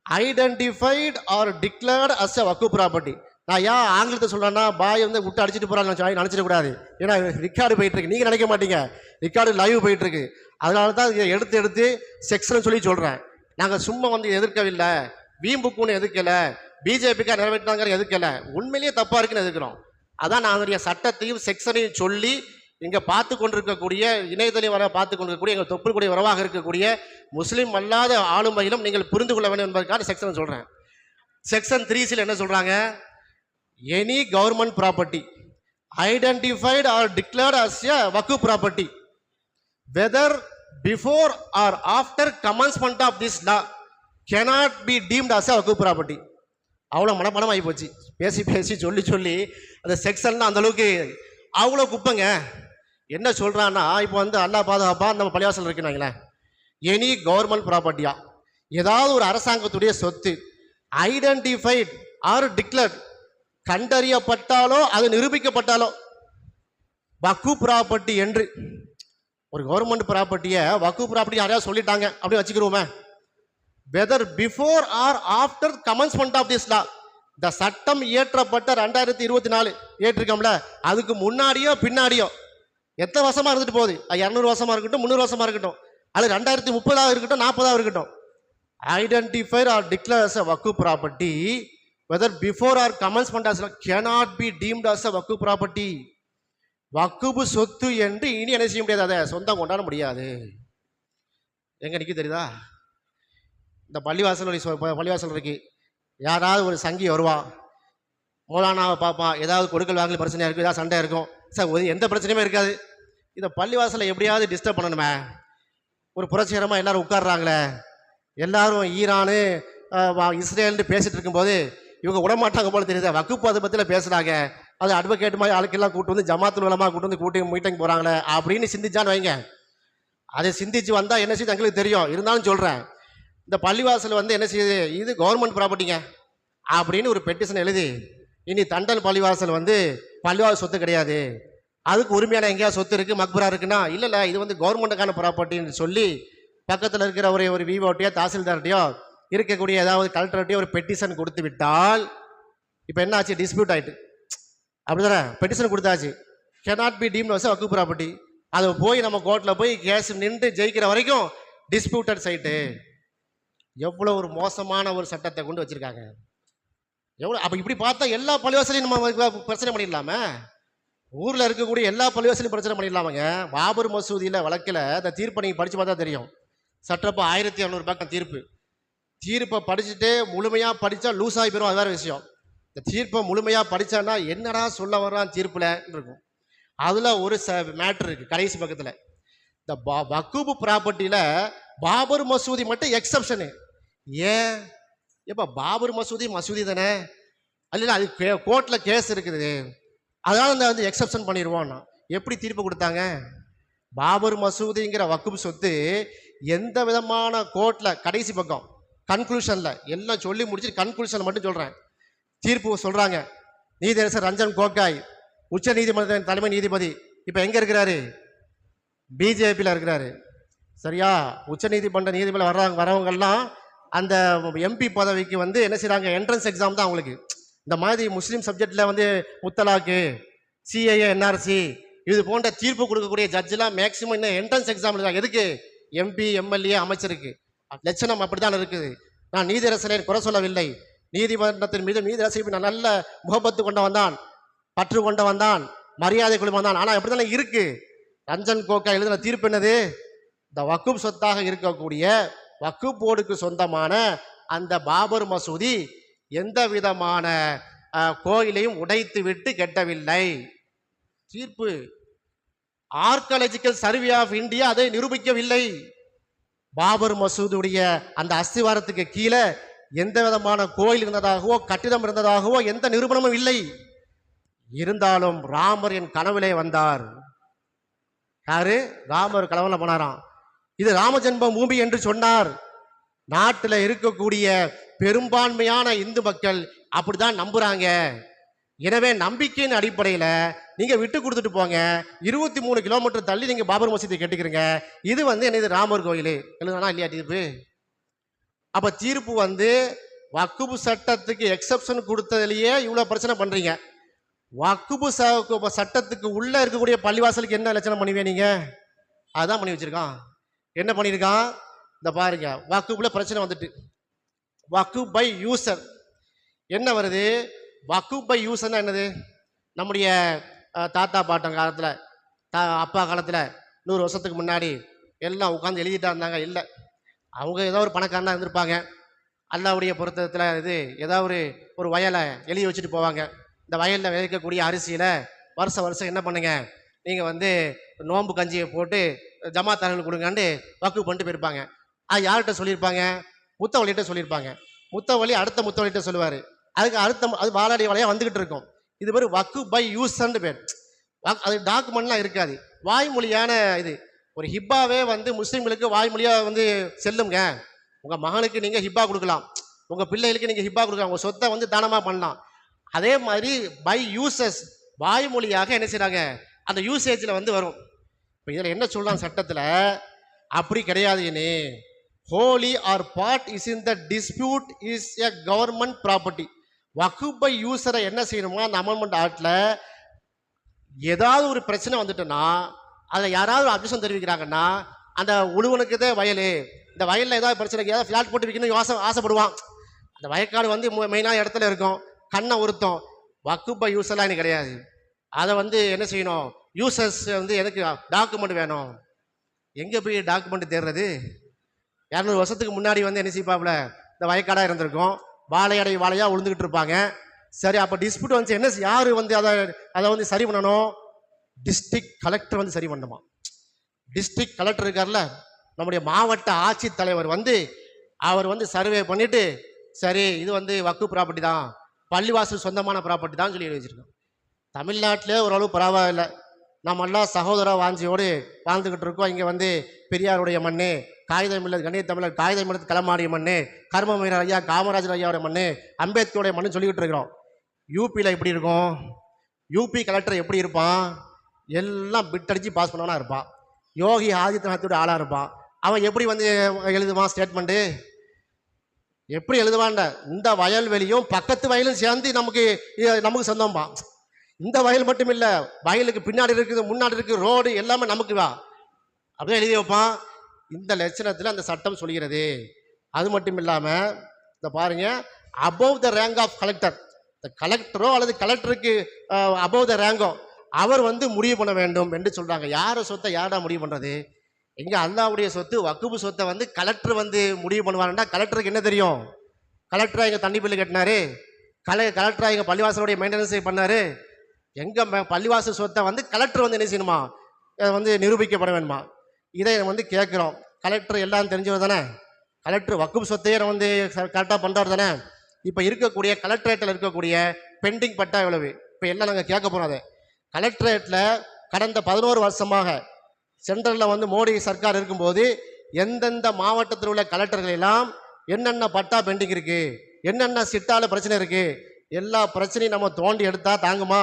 identified or declared as a waqf property. நான் ஏன் ஆங்கிலத்தை சொல்கிறேன்னா, பாய் வந்து விட்டு அடிச்சுட்டு போகிறாங்க நினச்சிடக்கூடாது. ஏன்னா ரெக்கார்டு போயிட்டுருக்கு, நீங்கள் நினைக்க மாட்டீங்க, ரெக்கார்டு லைவ் போயிட்டுருக்கு. அதனால தான் இதை எடுத்து செக்ஷன் சொல்லி சொல்கிறேன். நாங்கள் சும்மா வந்து எதிர்க்கவில்லை, வீம்புக்குன்னு எதிர்க்கலை, பிஜேபிக்காக நிறைவேற்றினாங்கிற எதிர்க்கலை, உண்மையிலேயே தப்பாக இருக்குன்னு எதிர்க்கிறோம். அதான் நாங்களுடைய சட்டத்தையும் செக்ஷனையும் சொல்லி இங்கே பார்த்து கொண்டிருக்கக்கூடிய இணையதளம் வர பார்த்து கொண்டிருக்கக்கூடிய எங்கள் தொப்புள்கூடிய உறவாக இருக்கக்கூடிய முஸ்லீம் அல்லாத ஆளுமையிலும் நீங்கள் புரிந்து கொள்ள வேண்டும் என்பதற்கான செக்ஷன் சொல்கிறேன். செக்ஷன் 3C என்ன சொல்கிறாங்க? Any government property identified or declared as a waqf property whether before or after commencement of this law cannot be deemed as a waqf property. அவ்வளோ மனப்பணம் ஆகி போச்சு. பேசி சொல்லி அந்த செக்ஷன்லாம் அந்தளவுக்கு அவ்வளோ குப்பைங்க. என்ன சொல்கிறான்னா, இப்போ வந்து அல்லாஹ் பாதுகாப்பா நம்ம பள்ளிவாசல் இருக்குனாங்களே, எனி கவர்மெண்ட் ப்ராப்பர்ட்டியா, ஏதாவது ஒரு அரசாங்கத்துடைய சொத்து ஐடென்டிஃபைட் ஆர் டிக்ளேர்ட், கண்டறியப்பட்டாலோ அது நிரூபிக்கப்பட்டாலோ வக்குப் ப்ராப்பர்ட்டி என்று, ஒரு கவர்மெண்ட் ப்ராப்பர்ட்டியை வக்குப் ப்ராப்பர்ட்டி யாரையாவது சொல்லிட்டாங்க அப்படி வச்சுக்கிறோமே, whether before or after commencement of this law, இந்த சட்டம் இயற்றப்பட்ட 2024 ஏற்றிருக்கோம்ல, அதுக்கு முன்னாடியோ பின்னாடியோ எத்தனை வருஷமா இருந்துட்டு போகுது, 200 வருஷமா இருக்கட்டும், 300 வருஷமா இருக்கட்டும், அது 2030 இருக்கட்டும், 40 இருக்கட்டும், identified or declare as a waqf property whether before or commencement of cannot be deemed as a waqf property. வக்குபு சொத்து என்று இனி என்ன செய்ய முடியாது, அதை சொந்தம் கொண்டாட முடியாது. எங்க நிற்க தெரியுதா? இந்த பள்ளிவாசல் இருக்கு, யாராவது ஒரு சங்கி வருவான், மௌலானாவை பார்ப்பான், ஏதாவது கொடுக்கல் வாங்கல் பிரச்சனையாக இருக்கும், ஏதாவது சண்டை இருக்கும், சார் எந்த பிரச்சனையுமே இருக்காது. இந்த பள்ளிவாசலை எப்படியாவது டிஸ்டர்ப் பண்ணணுமே, ஒரு புரட்சிகரமாக எல்லாரும் உட்கார்றாங்களே, எல்லாரும் ஈரானு இஸ்ரேல்னு பேசிட்டு இருக்கும்போது இவங்க விடமாட்டாங்க போல தெரியுது, வக்குப்பு அதை பற்றியில் பேசுகிறாங்க, அது அட்வொகேட் மாதிரி ஆளுக்கெல்லாம் கூட்டு வந்து ஜமாத்துல் உலமா கூட்டு மீட்டிங் போகிறாங்களே அப்படின்னு சிந்திச்சான்னு வைங்க. அதை சிந்திச்சு வந்தால் என்ன செய்யுது எங்களுக்கு தெரியும். இருந்தாலும் சொல்கிறேன், இந்த பள்ளிவாசல் வந்து என்ன செய்யுது, இது கவர்மெண்ட் ப்ராப்பர்ட்டிங்க, அப்படின்னு ஒரு பெட்டிஷன் எழுதி இனி தண்டல் பள்ளிவாசல் வந்து பள்ளிவாசல் சொத்து கிடையாது, அதுக்கு உரிமையான எங்கேயாவது சொத்து இருக்குது மக்பரா இருக்குன்னா இல்லை இது வந்து கவர்மெண்ட்டுக்கான ப்ராப்பர்ட்டின்னு சொல்லி பக்கத்தில் இருக்கிற ஒரு விவோட்டையோ தாசில்தார்ட்டையோ இருக்கக்கூடிய ஏதாவது கலெக்டர்கிட்டயோ ஒரு பெட்டிஷன் கொடுத்து விட்டால் இப்போ என்ன ஆச்சு, டிஸ்பியூட் ஆகிட்டு அப்படிதானே, பெட்டிஷன் கொடுத்தாச்சு, cannot be deemed as a waqf property. அதை போய் நம்ம கோர்ட்டில் போய் கேஸ் நின்று ஜெயிக்கிற வரைக்கும் டிஸ்பியூட்டட் சைட்டு. எவ்வளோ ஒரு மோசமான ஒரு சட்டத்தை கொண்டு வச்சிருக்காங்க. எவ்வளோ அப்போ இப்படி பார்த்தா எல்லா பள்ளிவாசலையும் நம்ம பிரச்சனை பண்ணிடலாமே, ஊரில் இருக்கக்கூடிய எல்லா பள்ளிவாசலையும் பிரச்சனை பண்ணிடலாமாங்க. பாபர் மசூதியில் வழக்கில் இந்த தீர்ப்பை நீங்கள் படித்து பார்த்தா தெரியும். சட்டப்போ 1700 பக்கம் தீர்ப்பை படிச்சுட்டு முழுமையாக படித்தா லூஸ் ஆகி போயிடும், அது வேறு விஷயம். இந்த தீர்ப்பை முழுமையாக படித்தான்னா என்னடா சொல்ல வர்றான் தீர்ப்பில் இருக்கும். அதில் ஒரு மேட்ரு இருக்குது கடைசி பக்கத்தில். இந்த வக்குப் ப்ராப்பர்ட்டியில் பாபர் மசூதி மட்டும் எக்ஸப்ஷனு. ஏன் எப்போ பாபர் மசூதி தானே, அல்ல அது கோர்ட்டில் கேஸ் இருக்குது, அதனால் அந்த வந்து எக்ஸப்ஷன் பண்ணிடுவோம். எப்படி தீர்ப்பு கொடுத்தாங்க? பாபர் மசூதிங்கிற வக்குப் சொத்து எந்த விதமான கோர்ட்டில் கடைசி பக்கம் கன்க்ளூஷனில் எல்லாம் சொல்லி முடிச்சுட்டு கன்க்ளூஷன் மட்டும் சொல்கிறேன். தீர்ப்பு சொல்கிறாங்க. நீதியரசர் ரஞ்சன் கோகாய் உச்ச நீதிமன்றத்தின் தலைமை நீதிபதி இப்போ எங்கே இருக்கிறாரு? பிஜேபியில் இருக்கிறாரு. சரியா? உச்ச நீதிமன்ற நீதிபதி வரவங்கெல்லாம் அந்த எம்பி பதவிக்கு வந்து என்ன செய்கிறாங்க, என்ட்ரன்ஸ் எக்ஸாம் தான் அவங்களுக்கு. இந்த மாதிரி முஸ்லீம் சப்ஜெக்டில் வந்து முத்தலாக்கு, சிஏஏ, என்ஆர்சி இது போன்ற தீர்ப்பு கொடுக்கக்கூடிய ஜட்ஜெலாம் மேக்சிமம் இன்னும் என்ட்ரன்ஸ் எக்ஸாம் எழுதுறாங்க. எதுக்கு? எம்பி, எம்எல்ஏ, அமைச்சருக்கு. லட்சணம் அப்படி தான் இருக்குது. நான் நீதியரசரை குறை சொல்லவில்லை. நீதிமன்றத்தின் மீது நீதியரசர் நல்ல முகப்பத்து கொண்டு வந்தான், பற்று கொண்டு வந்தான், மரியாதை கொண்டு வந்தான். ஆனால் எப்படி தானே இருக்கு. ரஞ்சன் கோகா எழுதின தீர்ப்பு என்னது? இந்த வக்குப் சொத்தாக இருக்கக்கூடிய வக்குப் போர்டுக்கு சொந்தமான அந்த பாபர் மசூதி எந்த விதமான கோயிலையும் உடைத்து விட்டு கெட்டவில்லை. தீர்ப்பு. ஆர்கியாலஜிக்கல் சர்வே ஆஃப் இந்தியா அதை நிரூபிக்கவில்லை. பாபர் மசூதியுடைய அந்த அஸ்திவாரத்துக்கு கீழே எந்த விதமான கோயில் இருந்ததாகவோ கட்டிடம் இருந்ததாகவோ எந்த நிரூபணமும் இல்லை. இருந்தாலும் ராமர் என் கனவிலே வந்தார். யாரு? ராமர் கனவுல போனாராம். இது ராம ஜென்ம பூமி என்று சொன்னார். நாட்டில் இருக்கக்கூடிய பெரும்பான்மையான இந்து மக்கள் அப்படிதான் நம்புறாங்க. எனவே நம்பிக்கையின் அடிப்படையில் நீங்க விட்டு கொடுத்துட்டு போங்க. 23 கிலோமீட்டர் தள்ளி நீங்க பாபர் மசூதி கட்டிக்கிறீங்க. இது வந்து என்னது ராமர் கோயில் எழுதுனா இல்லையா தீர்ப்பு? அப்ப தீர்ப்பு வந்து வக்குபு சட்டத்துக்கு எக்ஸப்ஷன் கொடுத்ததுலயே இவ்வளவு பிரச்சனை பண்றீங்க. வக்குபு சட்டத்துக்கு உள்ள இருக்கக்கூடிய பள்ளிவாசலுக்கு என்ன லட்சணம் பண்ணுவீங்க நீங்க? அதான் பண்ணி வச்சிருக்கான். என்ன பண்ணியிருக்கான்? இந்த பாருங்க, வக்குபுல பிரச்சனை வந்துட்டு வக்குப் பை யூசர் என்ன வருது? வக்குப் பை யூசர்னா என்னது? நம்முடைய தாத்தா பாட்டன் காலத்தில், அப்பா காலத்தில் 100 வருஷத்துக்கு முன்னாடி எல்லாம் உட்காந்து எழுதிட்டா இருந்தாங்க. இல்லை, அவங்க ஏதோ ஒரு பணக்காரனாக இருந்திருப்பாங்க. அல்லாவுடைய பொருத்தத்தில் இது ஏதாவது ஒரு வயலை எழுதி வச்சுட்டு போவாங்க. இந்த வயலில் விதைக்கக்கூடிய அரிசியில் வருஷம் என்ன பண்ணுங்க, நீங்கள் வந்து நோன்பு கஞ்சியை போட்டு ஜமாத்தார்கள் கொடுங்கன்னு வக்குப் பண்ணிட்டு போயிருப்பாங்க. அது யார்கிட்ட சொல்லியிருப்பாங்க? முத்தவழிகிட்ட சொல்லியிருப்பாங்க. முத்தவழி அடுத்த முத்தவழிகிட்ட சொல்லுவார். அதுக்கு அது வாலாடி வலையாக வந்துக்கிட்டு இருக்கும். இது பேர் வக்குப் பை யூசர்னு பேர். அது டாக்குமெண்ட்லாம் இருக்காது, வாய்மொழியான இது. ஒரு ஹிப்பாவே வந்து முஸ்லீம்களுக்கு வாய்மொழியாக வந்து செல்லுங்க. உங்கள் மகனுக்கு நீங்கள் ஹிப்பா கொடுக்கலாம், உங்கள் பிள்ளைகளுக்கு நீங்கள் ஹிப்பா கொடுக்கலாம், உங்கள் சொத்தை வந்து தானமாக பண்ணலாம். அதே மாதிரி பை யூசஸ் வாய்மொழியாக என்ன செய்கிறாங்க, அந்த யூசேஜில் வந்து வரும். இப்போ இதில் என்ன சொல்கிறான் சட்டத்தில்? அப்படி கிடையாது. Wholly or part is in the dispute is a government property. Waqf by யூசரை என்ன செய்யணுமோ அந்த அமெண்ட்மெண்ட் ஆக்டில் ஏதாவது ஒரு பிரச்சனை வந்துட்டுன்னா, அதில் யாராவது அப்ஜெக்ஷன் தெரிவிக்கிறாங்கன்னா, அந்த உழுவனுக்குதே வயல், இந்த வயலில் ஏதாவது பிரச்சனைக்கு ஏதாவது ஃப்ளாட் போட்டு வைக்கணும்னு ஆசைப்படுவான். அந்த வயக்காடு வந்து மெயினான இடத்துல இருக்கும், கண்ணை உறுத்தும். வக்குப் பை யூசர்லாம் எனக்கு கிடையாது. அதை வந்து என்ன செய்யணும், யூசர்ஸ் வந்து எனக்கு டாக்குமெண்ட் வேணும். எங்கே போய் டாக்குமெண்ட் தேடுறது? 200 வருஷத்துக்கு முன்னாடி வந்து என்ன செய்ப்பாப்புல, இந்த வயக்காடாக இருந்திருக்கும், வாழையடை வாழையாக விழுந்துக்கிட்டு இருப்பாங்க. சரி, அப்போ டிஸ்பியூட் வந்து என்ன, யார் வந்து அதை வந்து சரி பண்ணணும்? டிஸ்ட்ரிக்ட் கலெக்டர் வந்து சரி பண்ணணுமா? டிஸ்ட்ரிக்ட் கலெக்டர் இருக்கார்ல, நம்முடைய மாவட்ட ஆட்சித்தலைவர் வந்து அவர் வந்து சர்வே பண்ணிட்டு, சரி இது வந்து வக்கு ப்ராப்பர்ட்டி தான், பள்ளிவாசல் சொந்தமான ப்ராப்பர்ட்டி தான் சொல்லி வச்சுருக்கோம். தமிழ்நாட்டிலே ஓரளவு பரவாயில்லை, நம்மெல்லாம் சகோதர வாஞ்சியோடு வாழ்ந்துக்கிட்டு இருக்கோம். இங்கே வந்து பெரியாருடைய மண், காகிதம் இல்லது கண்ணிய தமிழர் காகிதம் எடுத்து களமாடிய மண்ணு, கர்ம வீரர் ஐயா காமராஜர் ஐயாவோட மண்ணு, அம்பேத்கருடைய மண்ணு சொல்லிக்கிட்டு இருக்கிறோம். யூபியில் எப்படி இருக்கும்? யூபி கலெக்டர் எப்படி இருப்பான்? எல்லாம் பிட் அடிச்சு பாஸ் பண்ணவனா இருப்பான். யோகி ஆதித்யநாத்தோட ஆளாக இருப்பான். அவன் எப்படி வந்து எழுதுவான் ஸ்டேட்மெண்ட்டு? எப்படி எழுதுவான்ட? இந்த வயல்வெளியும் பக்கத்து வயலும் சேர்ந்து நமக்கு சொந்தம்பா. இந்த வயல் மட்டும் இல்லை, வயலுக்கு பின்னாடி இருக்குது, முன்னாடி இருக்குது, ரோடு எல்லாமே நமக்கு வா அப்படியே எழுதி வைப்பான். இந்த லட்சணத்தில் அந்த சட்டம் சொல்கிறது. அது மட்டும் இல்லாமல் இந்த பாருங்க, above the rank of collector, இந்த கலெக்டரோ அல்லது கலெக்டருக்கு அபவ் த ரேங்கோ அவர் வந்து முடிவு பண்ண வேண்டும் என்று சொல்றாங்க. யார சொத்தை யாரா முடிவு பண்றது? எங்க அல்லாவுடைய சொத்து வக்குபு சொத்தை வந்து கலெக்டர் வந்து முடிவு பண்ணுவாருன்னா கலெக்டருக்கு என்ன தெரியும்? கலெக்டரா எங்க தண்ணி பில்லு கட்டினாரு, கலெக்டரா எங்க பள்ளிவாசலுடைய மெயின்டெனன்ஸை பண்ணாரு. எங்க பள்ளிவாசல் சொத்தை வந்து கலெக்டர் வந்து என்ன செய்யணுமா, வந்து நிரூபிக்கப்பட வேணுமா? இதை வந்து கேட்குறோம். கலெக்டர் எல்லாம் தெரிஞ்சவர் தானே, கலெக்டர் வக்குப் சொத்தையே வந்து கரெக்டாக பண்ணுறாரு தானே. இப்போ இருக்கக்கூடிய கலெக்டரேட்டில் இருக்கக்கூடிய பெண்டிங் பட்டா எவ்வளவு? இப்போ எல்லாம் நாங்கள் கேட்க போகிறோம். அதை கலெக்டரேட்டில் கடந்த 11 வருஷமாக சென்ட்ரலில் வந்து மோடி சர்க்கார் இருக்கும்போது எந்தெந்த மாவட்டத்தில் உள்ள கலெக்டர்கள் எல்லாம் என்னென்ன பட்டா பெண்டிங் இருக்குது, என்னென்ன சிட்டால பிரச்சனை இருக்குது, எல்லா பிரச்சனையும் நம்ம தோண்டி எடுத்தா தாங்குமா?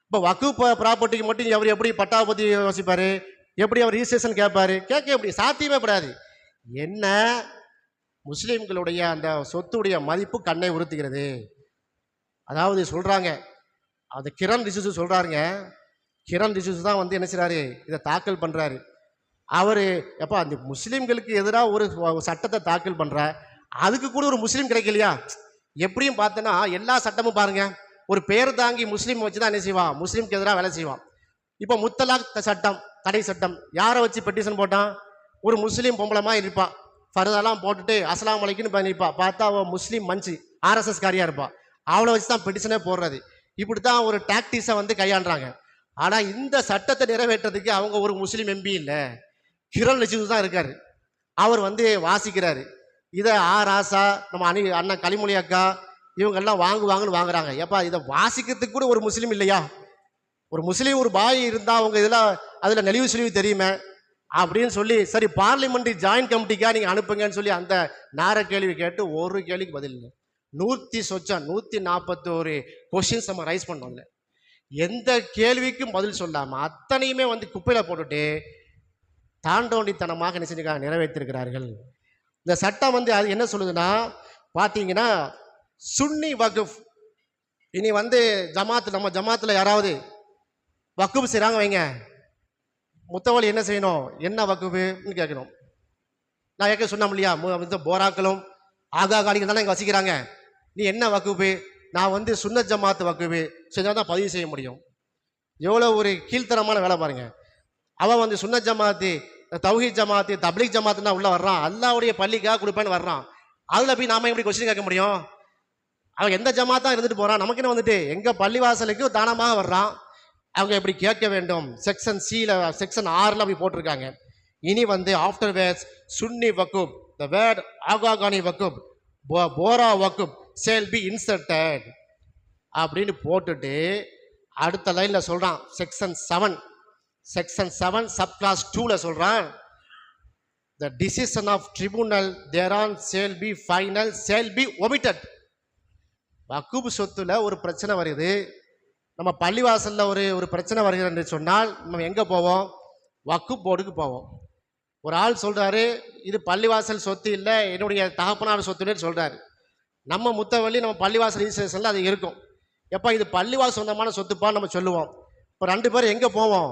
இப்போ வக்குப் ப்ராப்பர்ட்டிக்கு மட்டும் அவர் எப்படி பட்டாவை பற்றி யோசிப்பார்? எப்படி அவர் ரிஜிஸ்ட்ரேஷன் கேட்பாரு? கேட்க எப்படி? சாத்தியமே படாது. என்ன முஸ்லீம்களுடைய அந்த சொத்துடைய மதிப்பு கண்ணை உறுத்துகிறது. அதாவது சொல்கிறாங்க, அது கிரண் ரிஜிஜு சொல்கிறாருங்க. கிரண் ரிஜிஜு தான் வந்து என்ன செய்கிறாரு, இதை தாக்கல் பண்ணுறாரு. அவர் எப்போ அந்த முஸ்லீம்களுக்கு எதிராக ஒரு சட்டத்தை தாக்கல் பண்ணுற, அதுக்கு கூட ஒரு முஸ்லீம் கிடைக்கலையா? எப்படியும் பார்த்தோன்னா எல்லா சட்டமும் பாருங்க, ஒரு பேர் தாங்கி முஸ்லீம் வச்சு தான் என்ன செய்வான், முஸ்லீம்க்கு எதிராக வேலை செய்வான். இப்போ முத்தலாக் சட்டம், தடை சட்டம், யாரை வச்சு பெட்டிஷன் போட்டான்? ஒரு முஸ்லீம் பொம்பளமா இருப்பான், ஃபர்தெல்லாம் போட்டுட்டு அஸ்ஸலாமு அலைக்கும்னு நிற்பா. பார்த்தா அவன் முஸ்லீம் மஞ்சு ஆர்எஸ்எஸ் காரியா இருப்பான். அவளை வச்சு தான் பெட்டிஷனே போடுறது. இப்படி தான் ஒரு டாக்டிஸை வந்து கையாளுறாங்க. ஆனால் இந்த சட்டத்தை நிறைவேற்றதுக்கு அவங்க ஒரு முஸ்லீம் எம்பி இல்லை, கிரண் ரிஜிஜு தான் இருக்காரு. அவர் வந்து வாசிக்கிறாரு. இதை ராசா, நம்ம அண்ணன் கனிமொழி அக்கா இவங்கெல்லாம் வாங்குவாங்கன்னு வாங்குறாங்க. ஏப்பா இதை வாசிக்கிறதுக்கு கூட ஒரு முஸ்லீம் இல்லையா? ஒரு முஸ்லீம் ஒரு பாய் இருந்தால் அவங்க இதெல்லாம் அதில் நெளிவு சுழிவு தெரியுமே அப்படின்னு சொல்லி, சரி பார்லிமெண்ட் ஜாயின்ட் கமிட்டிக்காக நீங்கள் அனுப்புங்கன்னு சொல்லி அந்த நேர கேள்வி கேட்டு ஒரு கேள்விக்கு பதில் இல்லை. 141 கொஸ்டின்ஸ் நம்ம ரைஸ் பண்ணோம். அதில் எந்த கேள்விக்கும் பதில் சொல்லாமல் அத்தனையுமே வந்து குப்பையில் போட்டுட்டு தாண்டோண்டித்தனமாக என்ன செஞ்சுக்காங்க, நிறைவேற்றிருக்கிறார்கள். இந்த சட்டம் வந்து அது என்ன சொல்லுதுன்னா பார்த்தீங்கன்னா, சுன்னி வகுப், இனி வந்து ஜமாத்து, நம்ம ஜமாத்தில் யாராவது வக்குப் செய்கிறாங்க வைங்க, முத்தவழி என்ன செய்யணும், என்ன வக்குப்புன்னு கேட்கணும். நான் ஏற்க சொன்னோம் இல்லையா, போராக்களும் ஆகா காலிகள் தானே இங்கே வசிக்கிறாங்க. நீ என்ன வக்குப்பு? நான் வந்து சுன்னத் ஜமாத்து வக்குப்பு செஞ்சால் தான் பதிவு செய்ய முடியும். எவ்வளோ ஒரு கீழ்த்தரமான வேலை பாருங்க. அவன் வந்து சுன்னத் ஜமாத்து, தௌஹீத் ஜமாத்து, தப்லீக் ஜமாத்துன்னா உள்ள வர்றான், அல்லாவுடைய பள்ளிக்காக கொடுப்பேன்னு வர்றான். அதில் போய் நாம எப்படி கொஸ்டின் கேட்க முடியும்? அவன் எந்த ஜமாத்தான் இருந்துட்டு போகிறான், நமக்கு என்ன வந்துட்டு எங்கள் பள்ளிவாசலுக்கு தானமாக வர்றான். அவங்க எப்படி கேட்க வேண்டும்? செக்ஷன் சியில், செக்ஷன் 6ல் அப்படி போட்டிருக்காங்க. இனி வந்து after words Sunni waqf, the word Aghakhani waqf, Bohra waqf shall be inserted அப்படின்னு போட்டுட்டு அடுத்த லைனில் சொல்கிறான், செக்ஷன் 7 சப் கிளாஸ் 2ல் சொல்கிறான், the decision of tribunal thereon shall be final shall be omitted. வக்குப் சொத்துல ஒரு பிரச்சனை வருது, நம்ம பள்ளிவாசலில் ஒரு பிரச்சனை வருகிறது என்று சொன்னால் நம்ம எங்கே போவோம்? வக்குப் போர்டுக்கு போவோம். ஒரு ஆள் சொல்கிறாரு, இது பள்ளிவாசல் சொத்து இல்லை, என்னுடைய தகப்பனார் சொத்துன்னு சொல்கிறாரு. நம்ம முத்தவள்ளி நம்ம பள்ளிவாசல் ரிஜிஸ்ட்ரேஷனில் அது இருக்கும். எப்போ இது பள்ளிவாசல் சொந்தமான சொத்துப்பான்னு நம்ம சொல்லுவோம். இப்போ 2 பேரும் எங்கே போவோம்?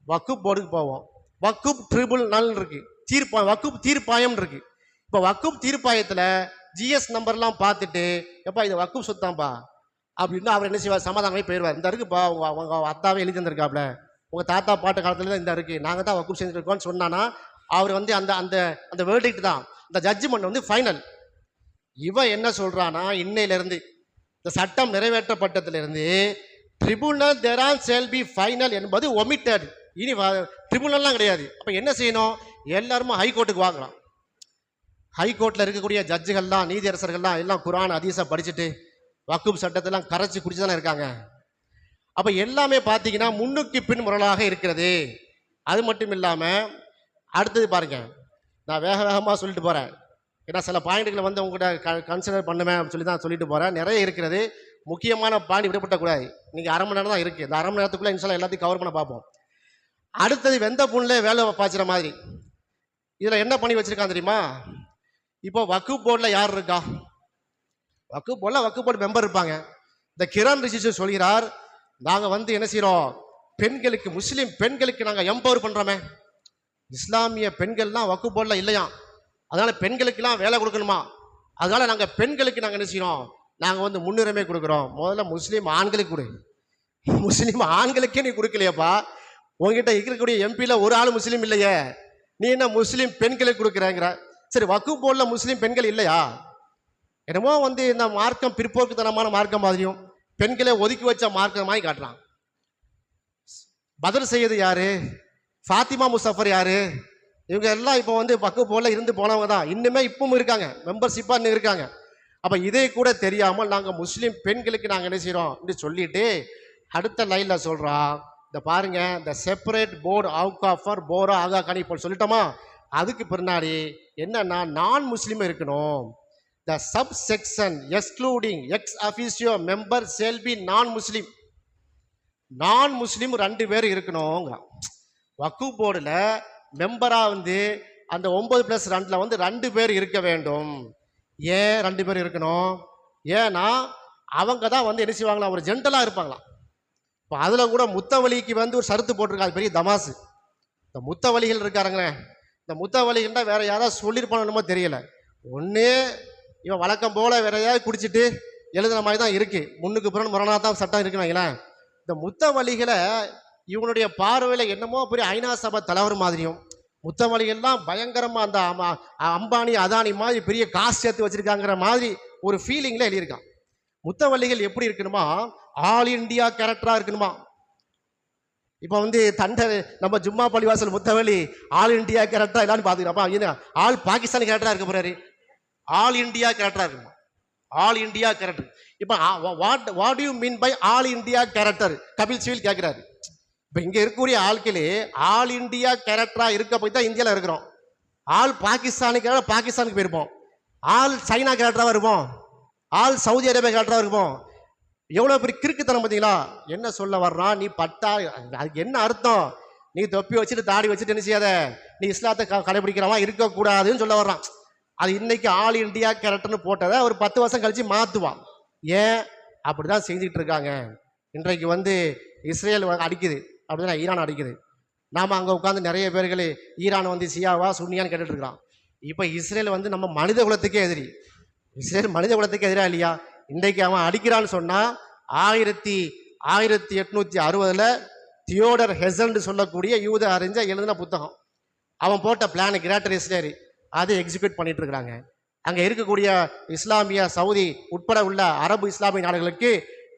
வக்குப் போர்டுக்கு போவோம். வக்குப் ட்ரிபுனல் இருக்குது, வக்குப் தீர்ப்பாயம் இருக்குது. இப்போ வக்குப் தீர்ப்பாயத்தில் ஜிஎஸ் நம்பர்லாம் பார்த்துட்டு, எப்பா இது வக்குப் சொத்தாம்பா அப்படின்னா அவர் என்ன செய்வார்? சமாதானமே போயிடுவார். இந்த இருக்குப்பா, அவங்க அத்தாவே எழுதி தந்திருக்காப்ல, உங்கள் தாத்தா பாட்டு காலத்துல தான் இந்த இருக்குது, நாங்கள் தான் வக்குப் செஞ்சுருக்கோம்னு சொன்னான்னா அவர் வந்து அந்த அந்த அந்த வேர்டிக்ட் தான், இந்த ஜட்ஜ்மெண்ட் வந்து ஃபைனல். இவன் என்ன சொல்கிறான்னா, இன்னையிலேருந்து இந்த சட்டம் நிறைவேற்றப்பட்டதிலிருந்து tribunal thereon shall be final என்பது ஒமிட்டட். இனி ட்ரிபுனல்லாம் கிடையாது. அப்போ என்ன செய்யணும்? எல்லாருமே ஹைகோர்ட்டுக்கு வாங்கலாம். ஹைகோர்ட்டில் இருக்கக்கூடிய ஜட்ஜுகள்லாம், நீதியரசர்கள்லாம் எல்லாம் குரான் ஹதீஸை படிச்சுட்டு வக்குப் சட்டத்தெல்லாம் கரைச்சி குடிச்சு தானே இருக்காங்க. அப்போ எல்லாமே பார்த்தீங்கன்னா முன்னுக்கு பின் முரலாக இருக்கிறது. அது மட்டும் இல்லாமல் அடுத்தது பாருங்க, நான் வேக வேகமாக சொல்லிட்டு போகிறேன். ஏன்னா சில பாயிண்ட்டுகளை வந்து உங்கள்கிட்ட கன்சிடர் பண்ணுவேன் அப்படின்னு சொல்லி தான் சொல்லிட்டு போகிறேன். நிறைய இருக்கிறது. முக்கியமான பாயிண்ட் விடப்படக்கூடாது. நீங்கள் அரை மணி நேரம் தான் இருக்குது. இந்த அரை மணி நேரத்துக்குள்ளே இன்ஷால்லா எல்லாத்தையும் கவர் பண்ண பார்ப்போம். அடுத்தது வெந்த புண்ணிலே வேலை பாய்ச்சுற மாதிரி இதில் என்ன பண்ணி வச்சுருக்கான் தெரியுமா? இப்போ வக்ஃப் போர்டில் யார் இருக்கா? வக்ஃப் போர்டு மெம்பர் இருப்பாங்க. இந்த கிரண் ரிஜிஜு சொல்கிறார், நாங்கள் வந்து என்ன செய்கிறோம், பெண்களுக்கு முஸ்லீம் பெண்களுக்கு நாங்கள் எம்பவர் பண்ணுறோமே. இஸ்லாமிய பெண்கள்லாம் வக்ஃப் போர்டில் இல்லையா, அதனால் பெண்களுக்கெல்லாம் வேலை கொடுக்கணுமா, அதனால் நாங்கள் பெண்களுக்கு நாங்கள் என்ன செய்கிறோம், நாங்கள் வந்து முன்னுரிமை கொடுக்குறோம். முதல்ல முஸ்லீம் ஆண்களுக்கு கொடு. முஸ்லீம் ஆண்களுக்கே நீ கொடுக்கலையப்பா. உங்ககிட்ட இருக்கக்கூடிய எம்பியில் ஒரு ஆள் முஸ்லீம் இல்லையே, நீ என்ன முஸ்லீம் பெண்களுக்கு கொடுக்குறேங்கிற? சரி, வக்ஃப் போர்டில் முஸ்லீம் பெண்கள் இல்லையா? என்னமோ வந்து இந்த மார்க்கம் பிற்போக்குத்தனமான மார்க்கம் மாதிரியும் பெண்களை ஒதுக்கி வச்ச மார்க்கம் மாதிரி காட்டுறான். பத்ர் செய்யது யாரு, ஃபாத்திமா முசஃபர் யாரு, இவங்க எல்லாம் இப்போ வந்து வக்ஃப் போர்டில் இருந்து போனவங்க தான். இன்னுமே இப்பவும் இருக்காங்க, மெம்பர்ஷிப்பாக இன்னும் இருக்காங்க. அப்போ இதை கூட தெரியாமல் நாங்கள் முஸ்லீம் பெண்களுக்கு நாங்கள் என்ன செய்கிறோம் அப்படின்னு சொல்லிட்டு அடுத்த லைனில் சொல்கிறோம், இந்த பாருங்க, இந்த செப்பரேட் போர்டு அவுகாஃபர் போரா ஆகா காணி இப்போ சொல்லிட்டோமா. அதுக்கு பின்னாடி என்னன்னா நான் முஸ்லீம் இருக்கணும். The subsection excluding ex officio member shall be non-Muslim. நான்-முஸ்லீம் 2 பேர் இருக்கணும். வக்ஃப் போர்டில் மெம்பராக வந்து அந்த 9+2 வந்து 2 பேர் இருக்க வேண்டும். ஏன் 2 பேர் இருக்கணும்? ஏன்னா அவங்க தான் வந்து என்ன செய்வாங்களா, ஒரு ஜென்டலாக இருப்பாங்களாம். இப்போ அதில் கூட முத்தவலிக்கு வந்து ஒரு சருத்து போட்டிருக்காங்க, பெரிய தமாசு. இந்த முத்தவலிகள் இருக்காருங்க, இந்த முத்தவலிகள்னா வேற யாராவது சொல்லியிருப்பானோ தெரியல. ஒன்று இவன் வழக்கம் போல் வேற ஏதாவது குடிச்சிட்டு எழுதுன மாதிரி தான் இருக்குது, முன்னுக்கு புறன் முரணாக தான் சட்டம் இருக்குனாங்களேன். இந்த முத்தவலிகளை இவனுடைய பார்வையில் என்னமோ பெரிய ஐநா சபை தலைவர் மாதிரியும், முத்தவலிகள்லாம் பயங்கரமாக அந்த அம்பானி அதானி மாதிரி பெரிய காசு சேர்த்து வச்சுருக்காங்கிற மாதிரி ஒரு ஃபீலிங்கில் எழுதியிருக்கான். முத்தவலிகள் எப்படி இருக்கணுமா, ஆல் இண்டியா கேரக்டராக இருக்கணுமா. இப்போ வந்து நம்ம ஜும்மா பள்ளிவாசல் முத்தவலி ஆல் இண்டியா கேரக்டராக எல்லாரும் பார்த்துக்கிறப்பா, ஆல் பாகிஸ்தான் கேரக்டராக இருக்க போறாரு, ஆல் இண்டியா கேரக்டராக இருக்கணும். All India character. இப்போ what do you mean by all India character, Kapil Sibal கேட்குறாரு. இப்போ இங்கே இருக்கக்கூடிய ஆட்களே ஆல் இண்டியா கேரக்டராக இருக்க போய் தான் இந்தியாவில் இருக்கிறோம். ஆல் பாகிஸ்தானுக்கு பாகிஸ்தானுக்கு போயிருப்போம், ஆல் சைனா கேரக்டராக இருப்போம், ஆல் சவுதி அரேபியா கேரக்டராக இருப்போம். எவ்வளோ பெரிய கிறுக்குத்தனம் பார்த்தீங்களா? என்ன சொல்ல வர்றான், நீ பட்டா அதுக்கு என்ன அர்த்தம், நீ தொப்பி வச்சுட்டு தாடி வச்சுட்டு என்ன செய்யாத, நீ இஸ்லாத்தை கடைபிடிக்கிறவா இருக்கக்கூடாதுன்னு சொல்ல வர்றான். அது இன்னைக்கு ஆல் இண்டியா கேரக்டர்னு போட்டதை ஒரு 10 வருஷம் கழிச்சு மாற்றுவான். ஏன் அப்படிதான் செஞ்சுட்டு இருக்காங்க. இன்றைக்கு வந்து இஸ்ரேல் அடிக்குது, அப்படிதான் ஈரான் அடிக்குது. நாம் அங்கே உட்காந்து நிறைய பேர்கள் ஈரான் வந்து சியாவா சுன்னியான்னு கேட்டுட்டு இருக்கிறான். இப்போ இஸ்ரேல் வந்து நம்ம மனித குலத்துக்கே எதிரி. இஸ்ரேல் மனித குலத்துக்கு எதிராக இல்லையா? இன்றைக்கு அவன் அடிக்கிறான்னு சொன்னால் 1860 தியோடர் ஹெசல்னு சொல்லக்கூடிய யூத அறிஞர் எழுதின புத்தகம், அவன் போட்ட பிளான் கிரேட்டர் இஸ்ரேல், அதை எக்ஸிக்யூட் பண்ணிட்டு இருக்கிறாங்க. அங்கே இருக்கக்கூடிய இஸ்லாமிய சவுதி உட்பட உள்ள அரபு இஸ்லாமிய நாடுகளுக்கு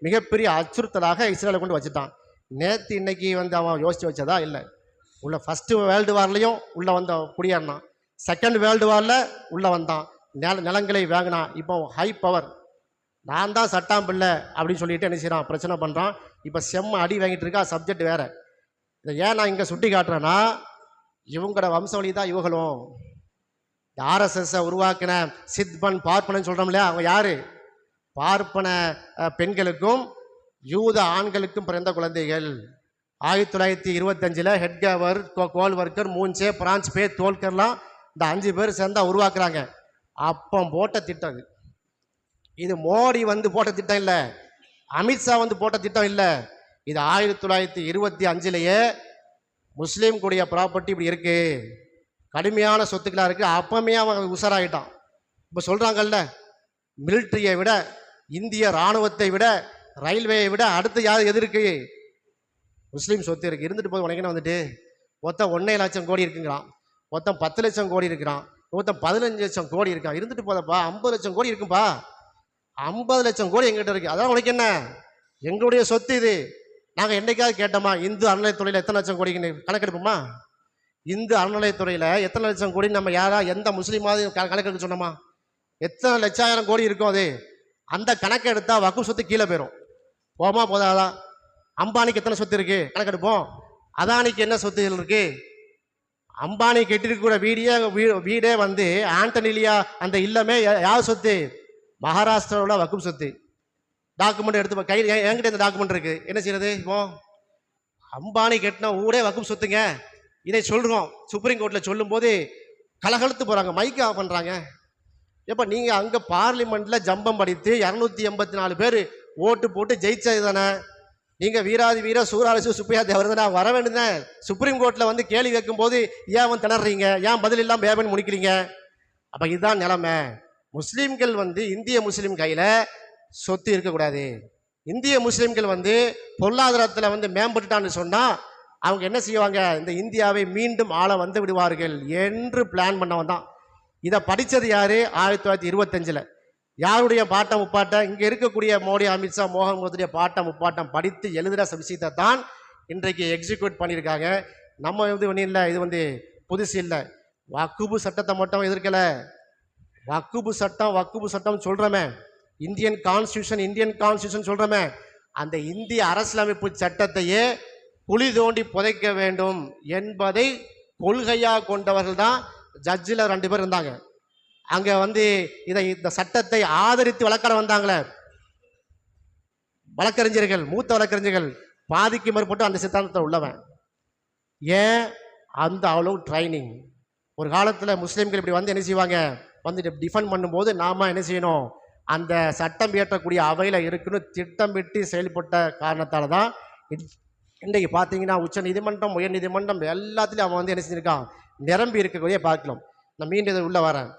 மிகப்பெரிய அச்சுறுத்தலாக இஸ்ரேலை கொண்டு வச்சுட்டான். நேற்று இன்னைக்கு வந்து அவன் யோசித்து வச்சதா இல்லை. உள்ள ஃபஸ்ட்டு வேர்ல்டு வார்லையும் உள்ளே வந்த குடியேறினான், செகண்ட் வேர்ல்டு வாரில் உள்ளே வந்தான், நிலங்களை வாங்கினான். இப்போ ஹை பவர், நான் தான் சட்டாம் பிள்ளை அப்படின்னு சொல்லிட்டு என்ன செய்யறான், பிரச்சனை பண்ணுறான். இப்போ செம்ம அடி வாங்கிட்டு இருக்கா. சப்ஜெக்ட் வேற. இதை ஏன் நான் இங்கே சுட்டி காட்டுறேன்னா, இவங்களோட வம்சவழி தான் இவங்களும். ஆர்எஸ்எஸ் உருவாக்கின சித்பன் பார்ப்பனன்னு சொல்கிறோம் இல்லையா, அவங்க யாரு? பார்ப்பன பெண்களுக்கும் யூத ஆண்களுக்கும் பிறந்த குழந்தைகள். 1925 ஹெட்கவர், கோல்வர்கர், மூன்சே, பிரான்ஸ் பே, தோல்கர்லாம் இந்த 5 பேர் சேர்ந்தா உருவாக்குறாங்க. அப்போ போட்ட திட்டம் இது. இது மோடி வந்து போட்ட திட்டம் இல்லை, அமித்ஷா வந்து போட்ட திட்டம் இல்லை. இது 1925 முஸ்லீம் கூடிய ப்ராப்பர்ட்டி இப்படி இருக்கு, கடுமையான சொத்துக்களாக இருக்கு. அப்பமே அவன் உஷாராகிட்டான். இப்போ சொல்றாங்கல்ல, மிலிட்ரியை விட, இந்திய இராணுவத்தை விட, ரயில்வேயை விட அடுத்து யார் எது இருக்கு? முஸ்லீம் சொத்து இருக்கு. இருந்துட்டு போய் உனக்கு என்ன வந்துட்டு, மொத்தம் 1.5 லட்சம் கோடி இருக்குங்கிறான், மொத்தம் 10 லட்சம் கோடி இருக்கிறான், மொத்தம் 15 லட்சம் கோடி இருக்கான். இருந்துட்டு போதப்பா 50 லட்சம் கோடி இருக்குப்பா, 50 லட்சம் கோடி எங்கிட்ட இருக்கு. அதான் உனக்கு என்ன, எங்களுடைய சொத்து இது. நாங்கள் என்னைக்காவது கேட்டோமா இந்து அறநிலையத்துறையில் எத்தனை லட்சம் கோடின்னு கணக்கெடுப்போமா? இந்து அறநிலையத்துறையில் எத்தனை லட்சம் கோடி நம்ம யாரா எந்த முஸ்லீமாவது கணக்கெடுக்க சொன்னோமா? எத்தனை லட்சாயிரம் கோடி இருக்கும் அது. அந்த கணக்கை எடுத்தால் வக்ஃப் சொத்து கீழே போயிடும். போமா போதாதா? அம்பானிக்கு எத்தனை சொத்து இருக்கு கணக்கெடுப்போம். அதானிக்கு என்ன சொத்துகள் இருக்கு? அம்பானி கட்டிருக்கிற வீடே வந்து ஆண்டனிலியா அந்த இல்லமே யார் சொத்து? மகாராஷ்டிராவோட வக்கும் சொத்து. டாக்குமெண்ட் எடுத்து கையில் என்கிட்ட இந்த டாக்குமெண்ட் இருக்கு. என்ன செய்யறது? இப்போ அம்பானி கட்டின ஊரே வக்கும் சொத்துங்க. இதை சொல்றோம் சுப்ரீம் கோர்ட்ல சொல்லும் போது கலகலத்து போறாங்க, மைக் ஆஃப் பண்றாங்க. எப்ப நீங்க அங்க பார்லிமெண்ட்ல ஜம்பம் படித்து 284 பேர் ஓட்டு போட்டு ஜெயிச்சது தானே. நீங்க வீராதி வீர சூராரசு சுப்பையா தேவர் தானே, வர வேண்டியதுதான். சுப்ரீம் கோர்ட்ல வந்து கேள்வி கேட்கும் போது ஏன் வந்து திணறீங்க, ஏன் பதில் இல்லாம பேபன் முடிக்கிறீங்க? அப்ப இதுதான் நிலைமை. முஸ்லீம்கள் வந்து இந்திய முஸ்லீம் கையில சொத்து இருக்கக்கூடாது. இந்திய முஸ்லீம்கள் வந்து பொருளாதாரத்தில் வந்து மேம்பட்டுட்டான்னு சொன்னா அவங்க என்ன செய்வாங்க? இந்த இந்தியாவை மீண்டும் ஆள வந்து விடுவார்கள் என்று பிளான் பண்ணவன் தான். இதை படித்தது யாரு? 1925. யாருடைய பாட்டம் முப்பாட்டம்? இங்கே இருக்கக்கூடிய மோடி, அமித்ஷா, மோகன் மோதிய பாட்டம் முப்பாட்டம் படித்து எழுதுகிற விஷயத்தை தான் இன்றைக்கு எக்ஸிக்யூட் பண்ணியிருக்காங்க. நம்ம வந்து ஒன்றும் இல்லை, இது வந்து புதுசு இல்லை. வக்குபு சட்டத்தை மட்டும் எதிர்க்கலை. வக்குபு சட்டம் சொல்கிறோமே, இந்தியன் கான்ஸ்டியூஷன் சொல்கிறோமே, அந்த இந்திய அரசியலமைப்பு சட்டத்தையே குழி தோண்டி புதைக்க வேண்டும் என்பதை கொள்கையாக கொண்டவர்கள் தான் ஜட்ஜில் 2 பேர் இருந்தாங்க. அங்கே வந்து இந்த சட்டத்தை ஆதரித்து வழக்காட வந்தாங்களே வழக்கறிஞர்கள், மூத்த வழக்கறிஞர்கள், பாதிக்கு மேற்பட்டு அந்த சித்தாந்தத்தில் உள்ளவன். ஏன்? அந்த அவ்வளோ ட்ரைனிங். ஒரு காலத்தில் முஸ்லீம்கள் இப்படி வந்து என்ன செய்வாங்க, வந்து டிஃபெண்ட் பண்ணும்போது நாம என்ன செய்யணும், அந்த சட்டம் இயற்றக்கூடிய அவையில் இருக்குன்னு திட்டமிட்டு செயல்பட்ட காரணத்தால் தான் இன்றைக்கு பார்த்தீங்கன்னா உச்ச நீதிமன்றம், உயர் நீதிமன்றம் எல்லாத்துலேயும் அவன் வந்து என்ன செஞ்சிருக்கான், நிரம்பி இருக்கக்கூடிய பார்க்கலாம். நான் மீண்டும் இதை உள்ள வரேன்.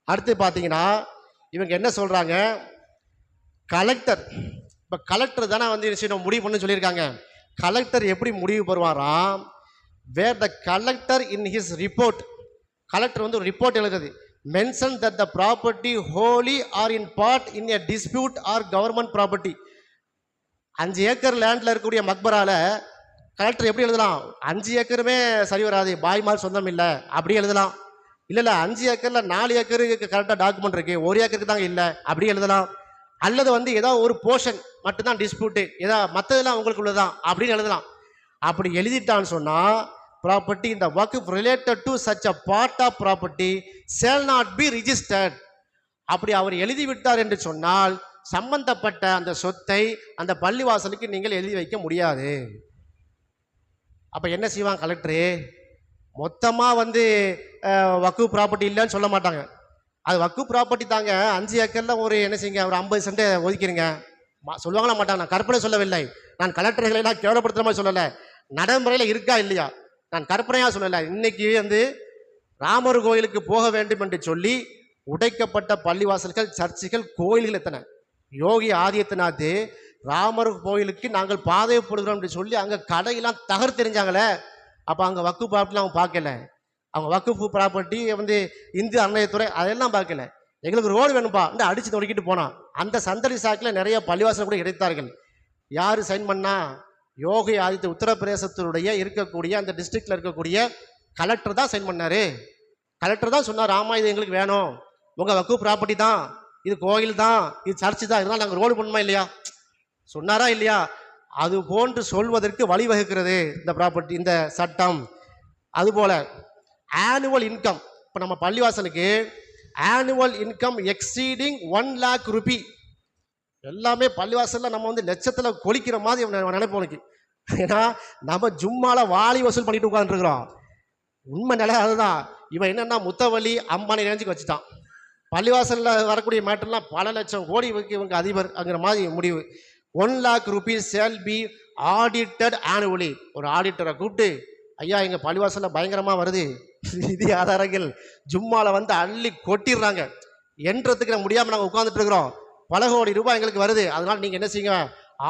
அடுத்து பார்த்தீங்கன்னா இவங்க என்ன சொல்கிறாங்க, கலெக்டர், இப்போ கலெக்டர் தானே வந்து என்ன செய்யணும், முடிவு பண்ணு சொல்லியிருக்காங்க. கலெக்டர் எப்படி முடிவு பெறுவாராம்? Where the collector in his report, collector வந்து ஒரு ரிப்போர்ட் எழுதுது, mention that the property wholly or in part in a dispute or government property. 5 acre லேண்டில் இருக்கக்கூடிய மக்பரால கலெக்டர் எப்படி எழுதலாம்? 5 ஏக்கருமே சரி வராது, பாய்மால் சொந்தம் இல்லை, அப்படி எழுதலாம். இல்லை 5 ஏக்கரில் 4 ஏக்கருக்கு கரெக்டாக டாக்குமெண்ட் இருக்கு, 1 ஏக்கருக்கு தாங்க இல்லை, அப்படி எழுதலாம். அல்லது வந்து ஏதோ ஒரு போர்ஷன் மட்டும்தான் டிஸ்பியூட்டு, ஏதோ மற்றதெல்லாம் உங்களுக்கு உள்ளதான் அப்படின்னு எழுதலாம். அப்படி எழுதிட்டான்னு சொன்னால் ப்ராப்பர்ட்டி இந்த waqf related to such a part of property shall not be registered. அப்படி அவர் எழுதி விட்டார் என்று சொன்னால் சம்பந்தப்பட்ட அந்த சொத்தை அந்த பள்ளிவாசலுக்கு நீங்கள் எழுதி வைக்க முடியாது. அப்போ என்ன செய்வான் கலெக்டரு? மொத்தமாக வந்து வக்ஃப் ப்ராப்பர்ட்டி இல்லைன்னு சொல்ல மாட்டாங்க. அது வக்ஃப் ப்ராப்பர்ட்டி தாங்க, 5 ஏக்கரில் ஒரு என்ன செய்யுங்க, ஒரு 50 சென்ட் ஒதுக்கிடுங்க சொல்லுவாங்களா மாட்டாங்க. நான் கற்பனை சொல்லவில்லை, நான் கலெக்டர்களை எல்லாம் கேவலப்படுத்துகிற மாதிரி சொல்லலை, நடைமுறையில் இருக்கா இல்லையா நான் கற்பனையாக சொல்லலை. இன்னைக்கு வந்து ராமர் கோயிலுக்கு போக வேண்டும் என்று சொல்லி உடைக்கப்பட்ட பள்ளிவாசல்கள், சர்ச்சுகள், கோயில்கள் எத்தனை. யோகி ஆதித்யநாத் ராமர் கோயிலுக்கு நாங்கள் பாதை போடுகிறோம் என்று சொல்லி அங்கே கடையெல்லாம் தகர்த்தெறிஞ்சாங்களே. அப்போ அங்கே வக்ஃப் ப்ராப்பர்ட்டி அவங்க பார்க்கல. அவங்க வக்ஃப் ப்ராப்பர்ட்டி வந்து இந்து அறநிலையத்துறை அதெல்லாம் பார்க்கல. எங்களுக்கு ரோடு வேணும்பா இந்த அடித்து தொடுக்கிட்டு போனான். அந்த சந்தடி சாக்கில் நிறைய பள்ளிவாசல் கூட இடைத்தார்கள். யார் சைன் பண்ணா? யோகி ஆதித்ய உத்தரப்பிரதேசத்தினுடைய இருக்கக்கூடிய அந்த டிஸ்ட்ரிக்டில் இருக்கக்கூடிய கலெக்டர் தான் சைன் பண்ணார். கலெக்டர் தான் சொன்னார், ஆமாம் இது எங்களுக்கு வேணும், உங்கள் வக்ஃப் ப்ராப்பர்ட்டி தான், இது கோயில் தான், இது சர்ச்சு தான், இதனால் நாங்கள் ரோடு பண்ணுமா இல்லையா சொன்னாரா இல்லையா? அது போன்று சொல்வதற்கு வழிவகுக்கிறது இந்த ப்ராப்பர்ட்டி, இந்த சட்டம். அதுபோல் ஆனுவல் இன்கம், இப்போ நம்ம பள்ளிவாசலுக்கு annual income exceeding 1 lakh rupee. எல்லாமே பள்ளிவாசலில் நம்ம வந்து லட்சத்தில் கொலிக்கிற மாதிரி நினைப்போம் உனக்கு. ஏன்னா நம்ம ஜும்மால வாலி வசூல் பண்ணிட்டு உட்காந்துருக்குறோம். உண்மை நிலை அதுதான். இவன் என்னன்னா முத்தவள்ளி அம்பானி ரேஞ்சுக்கு வச்சுட்டான். பள்ளிவாசலில் வரக்கூடிய மேட்டர்லாம் பல லட்சம் கோடி இவங்க அதிபர் அங்கிற மாதிரி முடிவு. 1 lakh rupees shale B audited annually. ஒரு ஆடிட்டரை கூப்பிட்டு, ஐயா எங்கள் பள்ளிவாசலில் பயங்கரமாக வருது, நிதி ஆதாரங்கள் ஜும்மாவில் வந்து அள்ளி கொட்டிடுறாங்க, என்றதுக்கு நம்ம முடியாமல் நாங்கள் உட்காந்துட்டு இருக்கிறோம், பல கோடி ரூபாய் எங்களுக்கு வருது, அதனால் நீங்கள் என்ன செய்யுங்க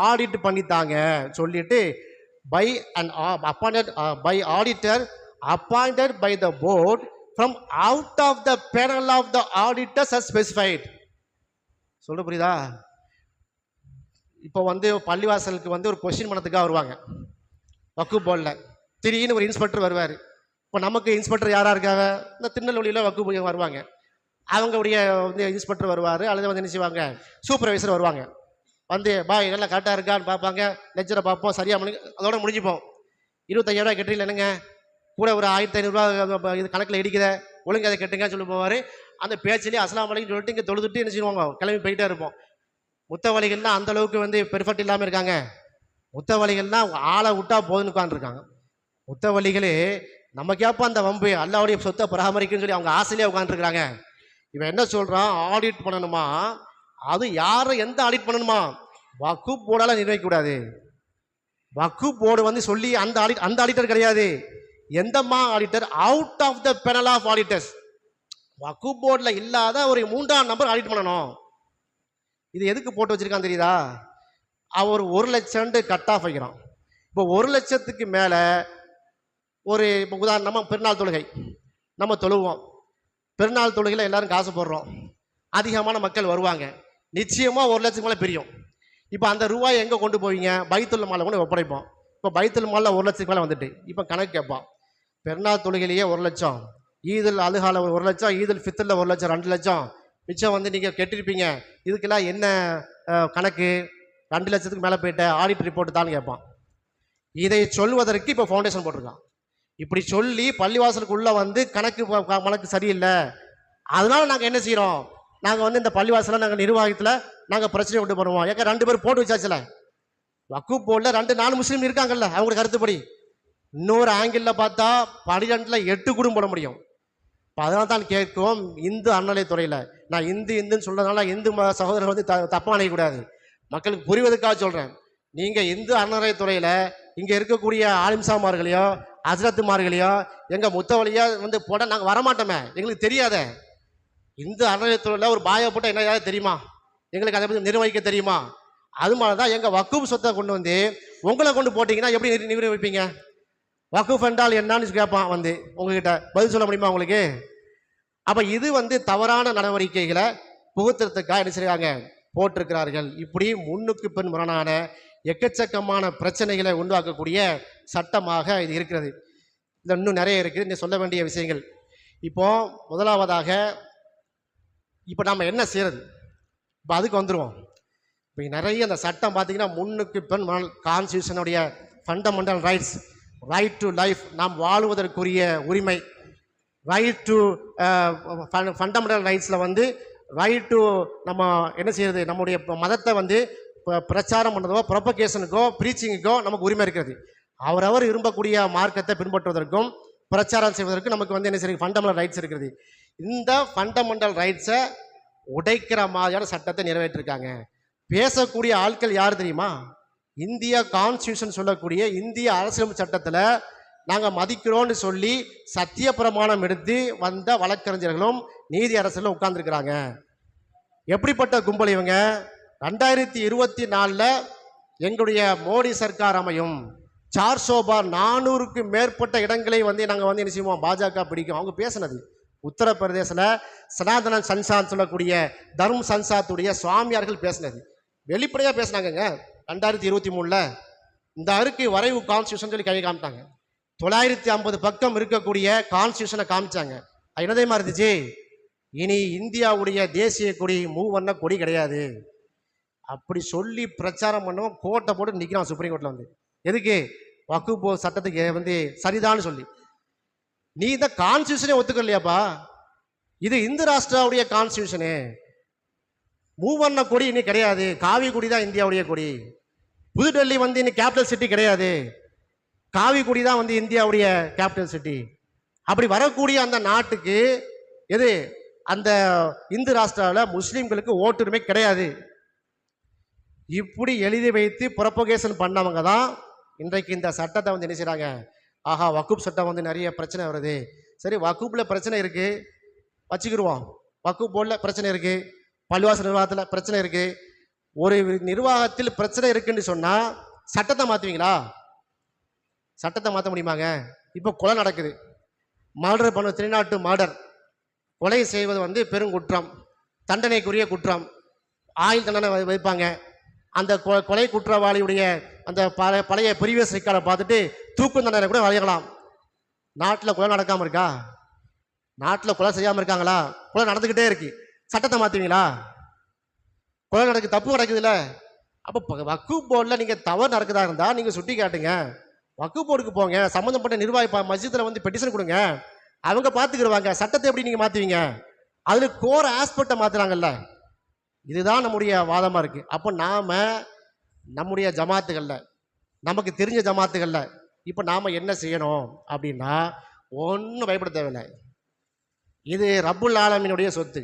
ஆடிட் பண்ணித்தாங்க சொல்லிட்டு by and appointed by auditor appointed by the board from out of the panel of the auditors as specified. சொல்ல புரியுதா? இப்போ வந்து பள்ளிவாசலுக்கு வந்து ஒரு கொஸ்டின் பண்ணதுக்காக வருவாங்க வக்ஃப் போர்டில். திடீர்னு ஒரு இன்ஸ்பெக்டர் வருவார். இப்போ நமக்கு இன்ஸ்பெக்டர் யாராக இருக்காங்க? இந்த திருநெல்வேலியில் வக்ஃப் போய் வருவாங்க. அவங்களுடைய வந்து இன்ஸ்பெக்டர் வருவார், அல்லது வந்து என்ன செய்வாங்க சூப்பர்வைசர் வருவாங்க. வந்து பாய் நல்லா கரெக்டாக இருக்கான்னு பார்ப்பாங்க, லெஜரை பார்ப்போம், சரியாக அதோட முடிஞ்சுப்போம். 25,000 கட்டுறீங்களா என்னங்க, கூட ஒரு 1500 இது கணக்கில் இடிக்குத ஒழுங்கு அதை கெட்டுங்கன்னு சொல்லி போவார். அந்த பேச்சிலேயே அஸ்லாம் வலைக்கும் சொல்லிட்டு இங்கே தொழுதுட்டு என்ன செய்வாங்க, கிளம்பி போயிட்டே இருப்போம். முத்தவழிகள்லாம் அந்த அளவுக்கு வந்து பெர்ஃபெக்ட் இல்லாமல் இருக்காங்க. முத்தவழிகள்லாம் ஆளை விட்டா போதுன்னு உட்காந்துருக்காங்க. முத்தவழிகளே நம்ம கேட்போம் அந்த வம்பு அல்லாவுடைய சொத்தை பராமரிக்குன்னு சொல்லி அவங்க ஆசையிலே உட்காந்துருக்குறாங்க. இவன் என்ன சொல்கிறான், ஆடிட் பண்ணணுமா, அது யாரை எந்த ஆடிட் பண்ணணுமா, வக்ஃப் போர்டால நிர்வகிக்கக்கூடாது. வக்ஃப் போர்டு வந்து சொல்லி அந்த ஆடிட்டர் கிடையாது. எந்தம்மா auditor, out of the panel of auditors. Waqf போர்டில் இல்லாத ஒரு 3ஆம் நம்பர் ஆடிட் பண்ணணும். இது எதுக்கு போட்டு வச்சிருக்கான் தெரியுதா? அவர் 1 லட்சம் கட் ஆஃப் வைக்கிறான். இப்போ 1 லட்சத்துக்கு மேலே ஒரு இப்போ உதாரணமாக பெருநாள் தொழுகை நம்ம தொழுவோம். பெருநாள் தொழுகையில் எல்லாரும் காசு போடுறோம். அதிகமான மக்கள் வருவாங்க. நிச்சயமாக 1 லட்சத்துக்கு மேலே பிரியும். இப்போ அந்த ரூபாயை எங்கே கொண்டு போவீங்க? பைத்துல் மாலில் கொண்டு ஒப்படைப்போம். இப்போ பைத்துல் மாலில் 1 லட்சத்துக்கு மேலே வந்துட்டு இப்போ கணக்கு கேட்பான். பெருநாள் தொழுகையிலேயே 1 லட்சம், ஈதுல் அதுகால 1 லட்சம், ஈதுல் ஃபித்ரில் 1 லட்சம், 2 லட்சம் மிச்சம் வந்து நீங்கள் கெட்டிருப்பீங்க. இதுக்கெல்லாம் என்ன கணக்கு? 2 லட்சத்துக்கு மேலே போயிட்ட ஆடிட் ரிப்போர்ட் தான் கேட்பான். இதை சொல்வதற்கு இப்போ ஃபவுண்டேஷன் போட்டிருக்கான். இப்படி சொல்லி பள்ளிவாசலுக்குள்ளே வந்து கணக்கு சரியில்லை, அதனால நாங்கள் என்ன செய்கிறோம், நாங்கள் வந்து இந்த பள்ளிவாசலில் நாங்கள் நிர்வாகத்தில் நாங்கள் பிரச்சனை கொண்டு போடுவோம். ஏக்க 2 பேர் போட்டு வச்சாச்சுல, வக்ஃப் போர்டில் 2-4 முஸ்லீம் இருக்காங்கல்ல, அவங்களுக்கு கருத்துப்படி. இன்னொரு ஆங்கிளில் பார்த்தா 12ல் 8 கூட போட முடியும். இப்போ அதனால தான் கேட்கும் இந்து அறநிலையத்துறையில். நான் இந்துன்னு சொல்கிறதுனால இந்து சகோதரர்கள் வந்து தப்பாக நினைக்கக்கூடாது, மக்களுக்கு புரிவதற்காக சொல்கிறேன். நீங்கள் இந்து அறநிலையத்துறையில் இங்கே இருக்கக்கூடிய ஆலிம்சாமார்களையோ ஹஜ்ரத்துமார்களையோ எங்கள் முத்தவழியோ வந்து போட நாங்கள் வரமாட்டோமே, எங்களுக்கு தெரியாத. இந்து அறநிலையத்துறையில் ஒரு பாயை போட்டால் என்ன ஏதாவது தெரியுமா? எங்களுக்கு அதை பற்றி நிர்வகிக்க தெரியுமா? அது மாதிரி தான் எங்கள் வக்ஃப் சொத்தை கொண்டு வந்து உங்களை கொண்டு போட்டிங்கன்னா எப்படி நிர்வகிப்பீங்க? வக்ஃப் என்றால் என்னன்னு கேட்பான் வந்து உங்ககிட்ட, பதில் சொல்ல முடியுமா உங்களுக்கு? அப்போ இது வந்து தவறான நடவடிக்கைகளை புகுத்துறதுக்காக என்ன செய்கிறாங்க, போட்டிருக்கிறார்கள். இப்படி முன்னுக்கு பின் முரணான எக்கச்சக்கமான பிரச்சனைகளை உண்டாக்கக்கூடிய சட்டமாக இது இருக்கிறது. இது இன்னும் நிறைய இருக்குது, இந்த சொல்ல வேண்டிய விஷயங்கள். இப்போ முதலாவதாக இப்போ நம்ம என்ன செய்யறது, இப்போ அதுக்கு வந்துடுவோம். இப்போ நிறைய அந்த சட்டம் பார்த்தீங்கன்னா முன்னுக்கு பின் கான்ஸ்டியூஷனுடைய fundamental rights, right to life, நாம் வாழ்வதற்குரிய உரிமை, ரைட் டு ஃபண்டமெண்டல் ரைட்ஸில் வந்து ரைட் டு நம்ம என்ன செய்யறது, நம்முடைய மதத்தை வந்து பிரச்சாரம் பண்ணுறதோ ப்ரொபகேஷனுக்கோ ப்ரீச்சிங்குக்கோ நமக்கு உரிமை இருக்கிறது. அவரவர் விரும்பக்கூடிய மார்க்கத்தை பின்பற்றுவதற்கும் பிரச்சாரம் செய்வதற்கும் நமக்கு வந்து என்ன செய்ய ஃபண்டமெண்டல் ரைட்ஸ் இருக்கிறது. இந்த ஃபண்டமெண்டல் ரைட்ஸை உடைக்கிற மாதிரியான சட்டத்தை நிறைவேற்றிருக்காங்க. பேசக்கூடிய ஆட்கள் யார் தெரியுமா? இந்திய கான்ஸ்டியூஷன் சொல்லக்கூடிய இந்திய அரசியலமைப்பு சட்டத்தில் நாங்கள் மதிக்கிறோன்னு சொல்லி சத்திய பிரமாணம் எடுத்து வந்த வழக்கறிஞர்களும் நீதி அரசிலும் உட்கார்ந்துருக்கிறாங்க. எப்படிப்பட்ட கும்பல் இவங்க? 2024 எங்களுடைய மோடி சர்க்கார் அமையும், 400க்கு மேற்பட்ட இடங்களை வந்து நாங்கள் வந்து என்ன செய்வோம், பாஜக பிடிக்கும். அவங்க பேசினது உத்தரப்பிரதேசில் சனாதன சன்சாத் சொல்லக்கூடிய தர்ம் சன்சாத்துடைய சுவாமியார்கள் பேசினது வெளிப்படையாக பேசினாங்கங்க. 2023 இந்த அறிக்கை வரைவு கான்ஸ்டியூஷன் சொல்லி கை காமிட்டாங்க. 950 பக்கம் இருக்கக்கூடிய கான்ஸ்டியூஷனை காமிச்சாங்க. என்னதே மாதிரி இருந்துச்சு, இனி இந்தியாவுடைய தேசிய கொடி மூவண்ண கொடி கிடையாது அப்படி சொல்லி பிரச்சாரம் பண்ணவும் கோட்டை போட்டு நிற்கிறான் சுப்ரீம் கோர்ட்டில் வந்து. எதுக்கு? வக்ஃப் போர்டு சட்டத்துக்கு வந்து சரிதான்னு சொல்லி. நீ இந்த கான்ஸ்டியூஷனே ஒத்துக்கலையாப்பா, இது இந்து ராஷ்டிராவுடைய கான்ஸ்டியூஷனு, மூவண்ண கொடி இனி கிடையாது, காவி கொடி தான் இந்தியாவுடைய கொடி. புதுடெல்லி வந்து இன்னும் கேபிட்டல் சிட்டி கிடையாது, காவி கொடி தான் வந்து இந்தியாவுடைய கேபிட்டல் சிட்டி. அப்படி வரக்கூடிய அந்த நாட்டுக்கு எது, அந்த இந்து ராஷ்டிராவில் முஸ்லீம்களுக்கு ஓட்டுரிமை கிடையாது. இப்படி எழுதி வைத்து ப்ரொபகேஷன் பண்ணவங்க தான் இன்றைக்கு இந்த சட்டத்தை வந்து என்ன செய்கிறாங்க, ஆஹா வக்ஃப் சட்டம் வந்து நிறைய பிரச்சனை வருது. சரி, வக்ஃபில் பிரச்சனை இருக்குது வச்சுக்கிடுவோம், வக்ஃப் போர்டில் பிரச்சனை இருக்குது, பள்ளிவாசல் நிர்வாகத்தில் பிரச்சனை இருக்குது. ஒரு நிர்வாகத்தில் பிரச்சனை இருக்குன்னு சொன்னால் சட்டத்தை மாற்றுவீங்களா? சட்டத்தை மாற்ற முடியுமாங்க? இப்போ கொலை நடக்குது, மர்டர் பண்ண 3 மர்டர், கொலை செய்வது வந்து பெருங்குற்றம், தண்டனைக்குரிய குற்றம், ஆயுள் தண்டனை வைப்பாங்க. அந்த கொலை குற்றவாளியுடைய அந்த பழைய ப்ரீவியஸ் ரெக்கார்டை பார்த்துட்டு தூக்கு தண்டனை கூட வழங்கலாம். நாட்டில் கொலை நடக்காமல் இருக்கா? நாட்டில் கொலை செய்யாமல் இருக்காங்களா? கொலை நடந்துக்கிட்டே இருக்கு, சட்டத்தை மாற்றுவீங்களா? கொலை நடக்கு, தப்பு நடக்குதுல்ல. அப்போ வக்ஃப் போர்டில் நீங்கள் தவறு நடக்குதா இருந்தால் நீங்கள் சுட்டி காட்டுங்க. வக்ஃப் போர்டுக்கு போங்க, சம்மந்தப்பட்ட நிர்வாகி மஸ்ஜிதில் வந்து பெட்டிஷன் கொடுங்க, அவங்க பார்த்துக்கிடுவாங்க. சட்டத்தை எப்படி நீங்கள் மாற்றுவீங்க? அதில் கோர் ஆஸ்பெக்டை மாற்றுறாங்கல்ல. இதுதான் நம்முடைய வாதமாக இருக்குது. அப்போ நாம் நம்முடைய ஜமாத்துகளில், நமக்கு தெரிஞ்ச ஜமாத்துகளில் இப்போ நாம் என்ன செய்யணும் அப்படின்னா, ஒன்றும் பயப்பட தேவையில்லை. இது ரப்புல் ஆலமீனுடைய சொத்து.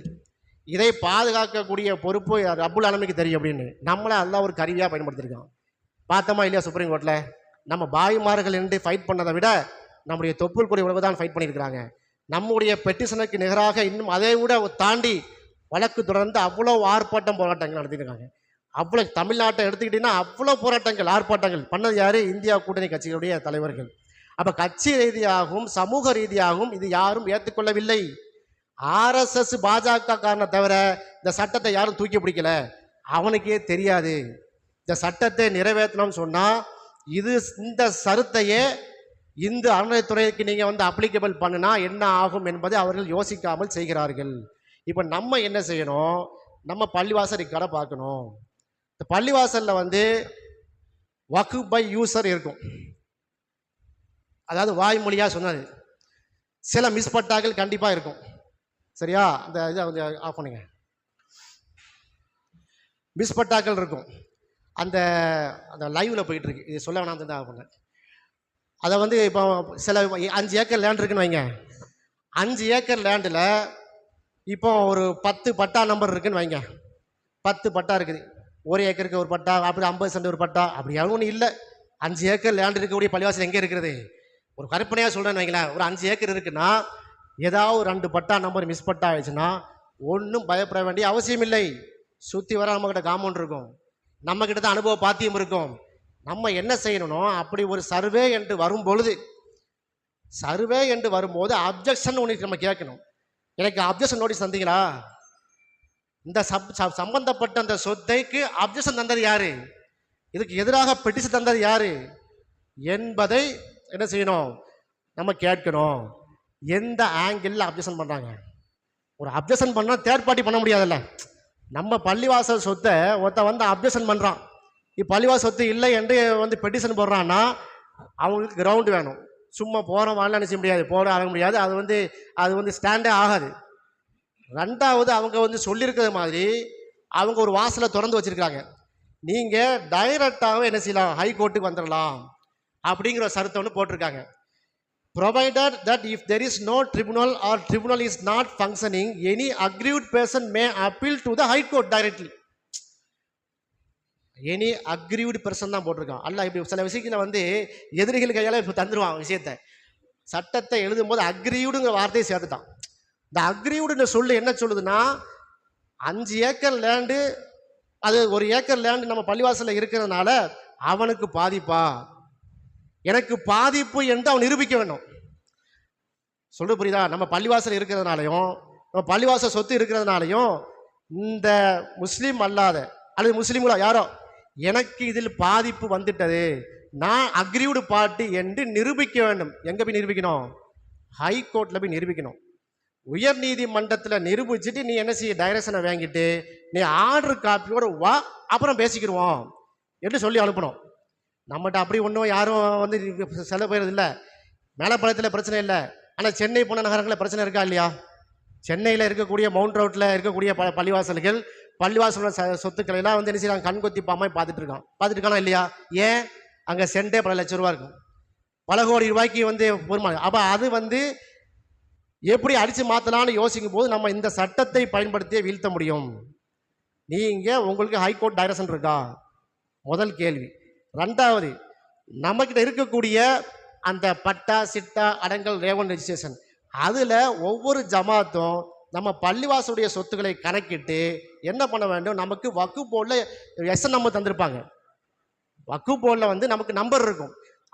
இதை பாதுகாக்கக்கூடிய பொறுப்பு ரப்புல் ஆலமீனுக்கு தெரியும் அப்படின்னு நம்மளை அல்லாஹ் ஒரு கருவியாக பயன்படுத்தியிருக்கான். பார்த்தோமா இல்லையா? சுப்ரீம் கோர்ட்டில் நம்ம பாய்மார்கள் என்று ஃபைட் பண்ணதை விட நம்முடைய தொப்புள் கொடி உறவு தான் ஃபைட் பண்ணியிருக்கிறாங்க. நம்முடைய பெட்டிஷனுக்கு நிகராக இன்னும் அதை விட தாண்டி வழக்கு தொடர்ந்து அவ்வளோ ஆர்ப்பாட்டம் போராட்டங்கள் நடத்தியிருக்காங்க. அவ்வளோ தமிழ்நாட்டை எடுத்துக்கிட்டிங்கன்னா அவ்வளோ போராட்டங்கள் ஆர்ப்பாட்டங்கள் பண்ணது யார்? இந்தியா கூட்டணி கட்சிகளுடைய தலைவர்கள். அப்போ கட்சி ரீதியாகவும் சமூக ரீதியாகவும் இது யாரும் ஏற்றுக்கொள்ளவில்லை. RSS பாஜக காரணம் தவிர இந்த சட்டத்தை யாரும் தூக்கி பிடிக்கல. அவனுக்கே தெரியாது இந்த சட்டத்தை நிறைவேற்றணும்னு சொன்னால் இந்த சருத்தையே இந்து அறநிலையத்துறைக்கு நீங்கள் வந்து அப்ளிகபிள் பண்ணுனா என்ன ஆகும் என்பதை அவர்கள் யோசிக்காமல் செய்கிறார்கள். இப்போ நம்ம என்ன செய்யணும்? நம்ம பள்ளிவாசல் கடை பார்க்கணும். இந்த பள்ளிவாசலில் வந்து வக்ஃப் பை யூசர் இருக்கும். அதாவது வாய்மொழியாக சொன்னது. சில மிஸ்பட்டாக்கள் கண்டிப்பாக இருக்கும். சரியா? அந்த இதை வந்து ஆஃப் பண்ணுங்க. மிஸ்பட்டாக்கள் இருக்கும். அந்த அந்த லைவில் போயிட்டுருக்கு. இது சொல்ல வேணாம் தான் ஆஃப் பண்ணேன். அதை வந்து இப்போ சில 5 ஏக்கர் லேண்ட் இருக்குன்னு வைங்க. 5 ஏக்கர் லேண்டில் இப்போ ஒரு 10 பட்டா நம்பர் இருக்குன்னு வைங்க. 10 பட்டா இருக்குது. 1 ஏக்கருக்கு ஒரு பட்டா, அப்படி 50 சென்ட் ஒரு பட்டா, அப்படி ஒன்றும் இல்லை. 5 ஏக்கர் லேண்ட் இருக்கக்கூடிய பள்ளிவாசல் எங்கே இருக்கிறது? ஒரு கற்பனையாக சொல்கிறேன்னு வைங்களேன். ஒரு 5 ஏக்கர் இருக்குன்னா ஏதாவது 2 பட்டா நம்பர் மிஸ் பட்டா ஆயிடுச்சுன்னா ஒன்றும் பயப்பட வேண்டிய அவசியம் இல்லை. சுற்றி வர நம்மக்கிட்ட காம்பவுண்ட் இருக்கும், நம்மக்கிட்ட தான் அனுபவ பாத்தியம் இருக்கும். நம்ம என்ன செய்யணும்னோ அப்படி ஒரு சர்வே என்று வரும்பொழுது, அப்ஜெக்ஷன் ஒன்று நம்ம கேட்கணும். எனக்கு அப்ஜெக்ஷன் நோட்டீஸ் தந்தீங்களா? இந்த சம்பந்தப்பட்ட அந்த சொத்தைக்கு அப்ஜெக்ஷன் தந்தது யாரு? இதுக்கு எதிராக பெட்டிஷன் தந்தது யாரு என்பதை என்ன செய்யணும்? நம்ம கேட்கணும். எந்த ஆங்கிளில் அப்ஜெக்ஷன் பண்ணுறாங்க? ஒரு அப்ஜெக்ஷன் பண்ணால் தேர்ட் பார்ட்டி பண்ண முடியாதுல்ல. நம்ம பள்ளிவாசல் சொத்தை ஒருத்த வந்து அப்ஜெக்ஷன் பண்ணுறான், பள்ளிவாசல் சொத்து இல்லை என்று வந்து பெட்டிஷன் போடுறான்னா அவங்களுக்கு கிரவுண்டு வேணும். சும்மா போகிற வாழலாம் நினைச்ச முடியாது, போட ஆக முடியாது. அது வந்து ஸ்டாண்டே ஆகாது. ரெண்டாவது, அவங்க வந்து சொல்லியிருக்கிறது மாதிரி அவங்க ஒரு வாசலை திறந்து வச்சுருக்காங்க. நீங்கள் டைரக்டாகவே என்ன செய்யலாம்? ஹைகோர்ட்டுக்கு வந்துடலாம் அப்படிங்கிற சருத்தை ஒன்று போட்டிருக்காங்க. Provided that if there is no tribunal or tribunal is not functioning, any aggrieved person may appeal to the High Court directly. Any aggrieved person தான் போட்டிருக்கான். அல்ல இப்படி சில விஷயங்களை வந்து எதிரிகள் கையால் இப்போ தந்துடுவான் விஷயத்தை. சட்டத்தை எழுதும் போது அக்ரீவ்டுங்கிற வார்த்தையை சேர்த்துட்டான். இந்த அக்ரீவ்டுன்னு சொல்லு என்ன சொல்லுதுன்னா, 5 ஏக்கர் லேண்டு, அது 1 ஏக்கர் லேண்டு நம்ம பள்ளிவாசலில் இருக்கிறதுனால அவனுக்கு பாதிப்பா, எனக்கு பாதிப்பு என்று அவன் நிரூபிக்க வேண்டும். சொல்ல புரியுதா? நம்ம பள்ளிவாசல் இருக்கிறதுனாலையும் நம்ம பள்ளிவாசல் சொத்து இருக்கிறதுனாலையும் இந்த முஸ்லீம் அல்லாத அல்லது முஸ்லீம்களோ யாரோ எனக்கு இதில் பாதிப்பு வந்துட்டது, நான் அக்ரீவ்டு பார்ட்டி என்று நிரூபிக்க வேண்டும். எங்கே போய் நிரூபிக்கணும்? ஹைகோர்ட்டில் போய் நிரூபிக்கணும். உயர் நீதிமன்றத்தில் நிரூபிச்சுட்டு நீ என்ன செய்ய? டைரக்ஷனை வாங்கிட்டு நீ ஆர்டர் காப்பியோட வா, அப்புறம் பேசிக்கிடுவோம் என்று சொல்லி அனுப்பணும். நம்மகிட்ட அப்படி ஒன்றும் யாரும் வந்து செலவு போயிடுறது இல்லை. மேலப்பாளையத்தில் பிரச்சனை இல்லை. ஆனால் சென்னை போன நகரங்களில் பிரச்சனை இருக்கா இல்லையா? சென்னையில் இருக்கக்கூடிய மவுண்ட் ரோட்டில் இருக்கக்கூடிய பள்ளிவாசலோட சொத்துக்களை எல்லாம் வந்து என்ன செய்யறாங்க? கண்கொத்தி பாமாய் பார்த்துட்டு இருக்கானா இல்லையா? ஏன்? அங்கே சென்டே பல லட்சம் ரூபா இருக்கும், பல கோடி ரூபாய்க்கு வந்து பொறுமான. அப்போ அது வந்து எப்படி அடித்து மாற்றலான்னு யோசிக்கும் போது நம்ம இந்த சட்டத்தை பயன்படுத்தியே வீழ்த்த முடியும். நீங்கள் உங்களுக்கு ஹைகோர்ட் டைரக்ஷன் இருக்கா? முதல் கேள்வி. ரெண்டாவது, நம்மக்கிட்ட இருக்கக்கூடிய அந்த பட்டா, சிட்டா, அடங்கல், ரேவன் ரெஜிஸ்ட்ரேஷன், அதில் ஒவ்வொரு ஜமாத்தும் நம்ம பள்ளிவாசலுடைய சொத்துக்களை கணக்கிட்டு என்ன பண்ண வேண்டும்? நமக்கு வக்ஃப் போர்டில் எஸ்என் நம்பர் தந்திருப்பாங்க. வக்ஃப் போர்டில் வந்து நமக்கு நம்பர் இருக்கும்.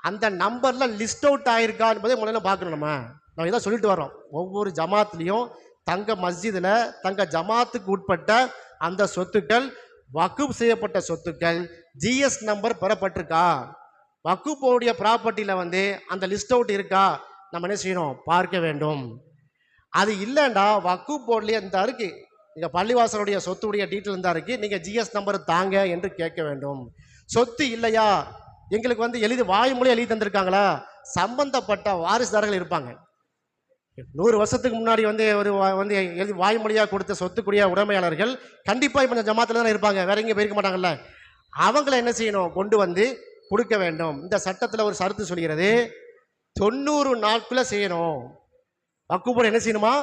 அந்த நம்பரில் லிஸ்ட் அவுட் ஆகிருக்கா என்பதை முதல்ல பார்க்கணும். நம்ம இதான் சொல்லிட்டு வரோம். ஒவ்வொரு ஜமாத்துலேயும் தங்க மஸ்ஜிதில் தங்க ஜமாத்துக்கு உட்பட்ட அந்த சொத்துக்கள், வக்ஃப் செய்யப்பட்ட சொத்துக்கள் ஜிஎஸ் நம்பர் பெறப்பட்டிருக்கா, வக்ஃப் போர்டுடைய ப்ராப்பர்ட்டியில் வந்து அந்த லிஸ்ட் அவுட் இருக்கா, நம்ம என்ன செய்யணும்? பார்க்க வேண்டும். அது இல்லைண்டா வக்ஃப் போர்ட்லேயே இருந்தா இருக்கு, நீங்கள் பள்ளிவாசலுடைய சொத்துடைய டீட்டெயில் இருந்தா இருக்கு, நீங்கள் ஜிஎஸ் நம்பர் தாங்க என்று கேட்க வேண்டும். சொத்து இல்லையா? எங்களுக்கு வந்து வாய்மொழி எழுதி தந்திருக்காங்களா? சம்பந்தப்பட்ட வாரிசுதாரர்கள் இருப்பாங்க. 100 வருஷத்துக்கு முன்னாடி வந்து வந்து எழுதி வாய்மொழியாக கொடுத்த சொத்துக்குரிய உடைமையாளர்கள் கண்டிப்பாக இப்போ ஜமாத்தில் தானே இருப்பாங்க, வேற எங்கேயும் போயிருக்க மாட்டாங்கல்ல. அவங்கள என்ன செய்யணும்? கொண்டு வந்து கொடுக்க வேண்டும். இந்த சட்டத்தில் ஒரு சரத்து சொல்கிறது, 90 நாட்குள்ள செய்யணும். வக்குப் என்ன செய்யணுமா?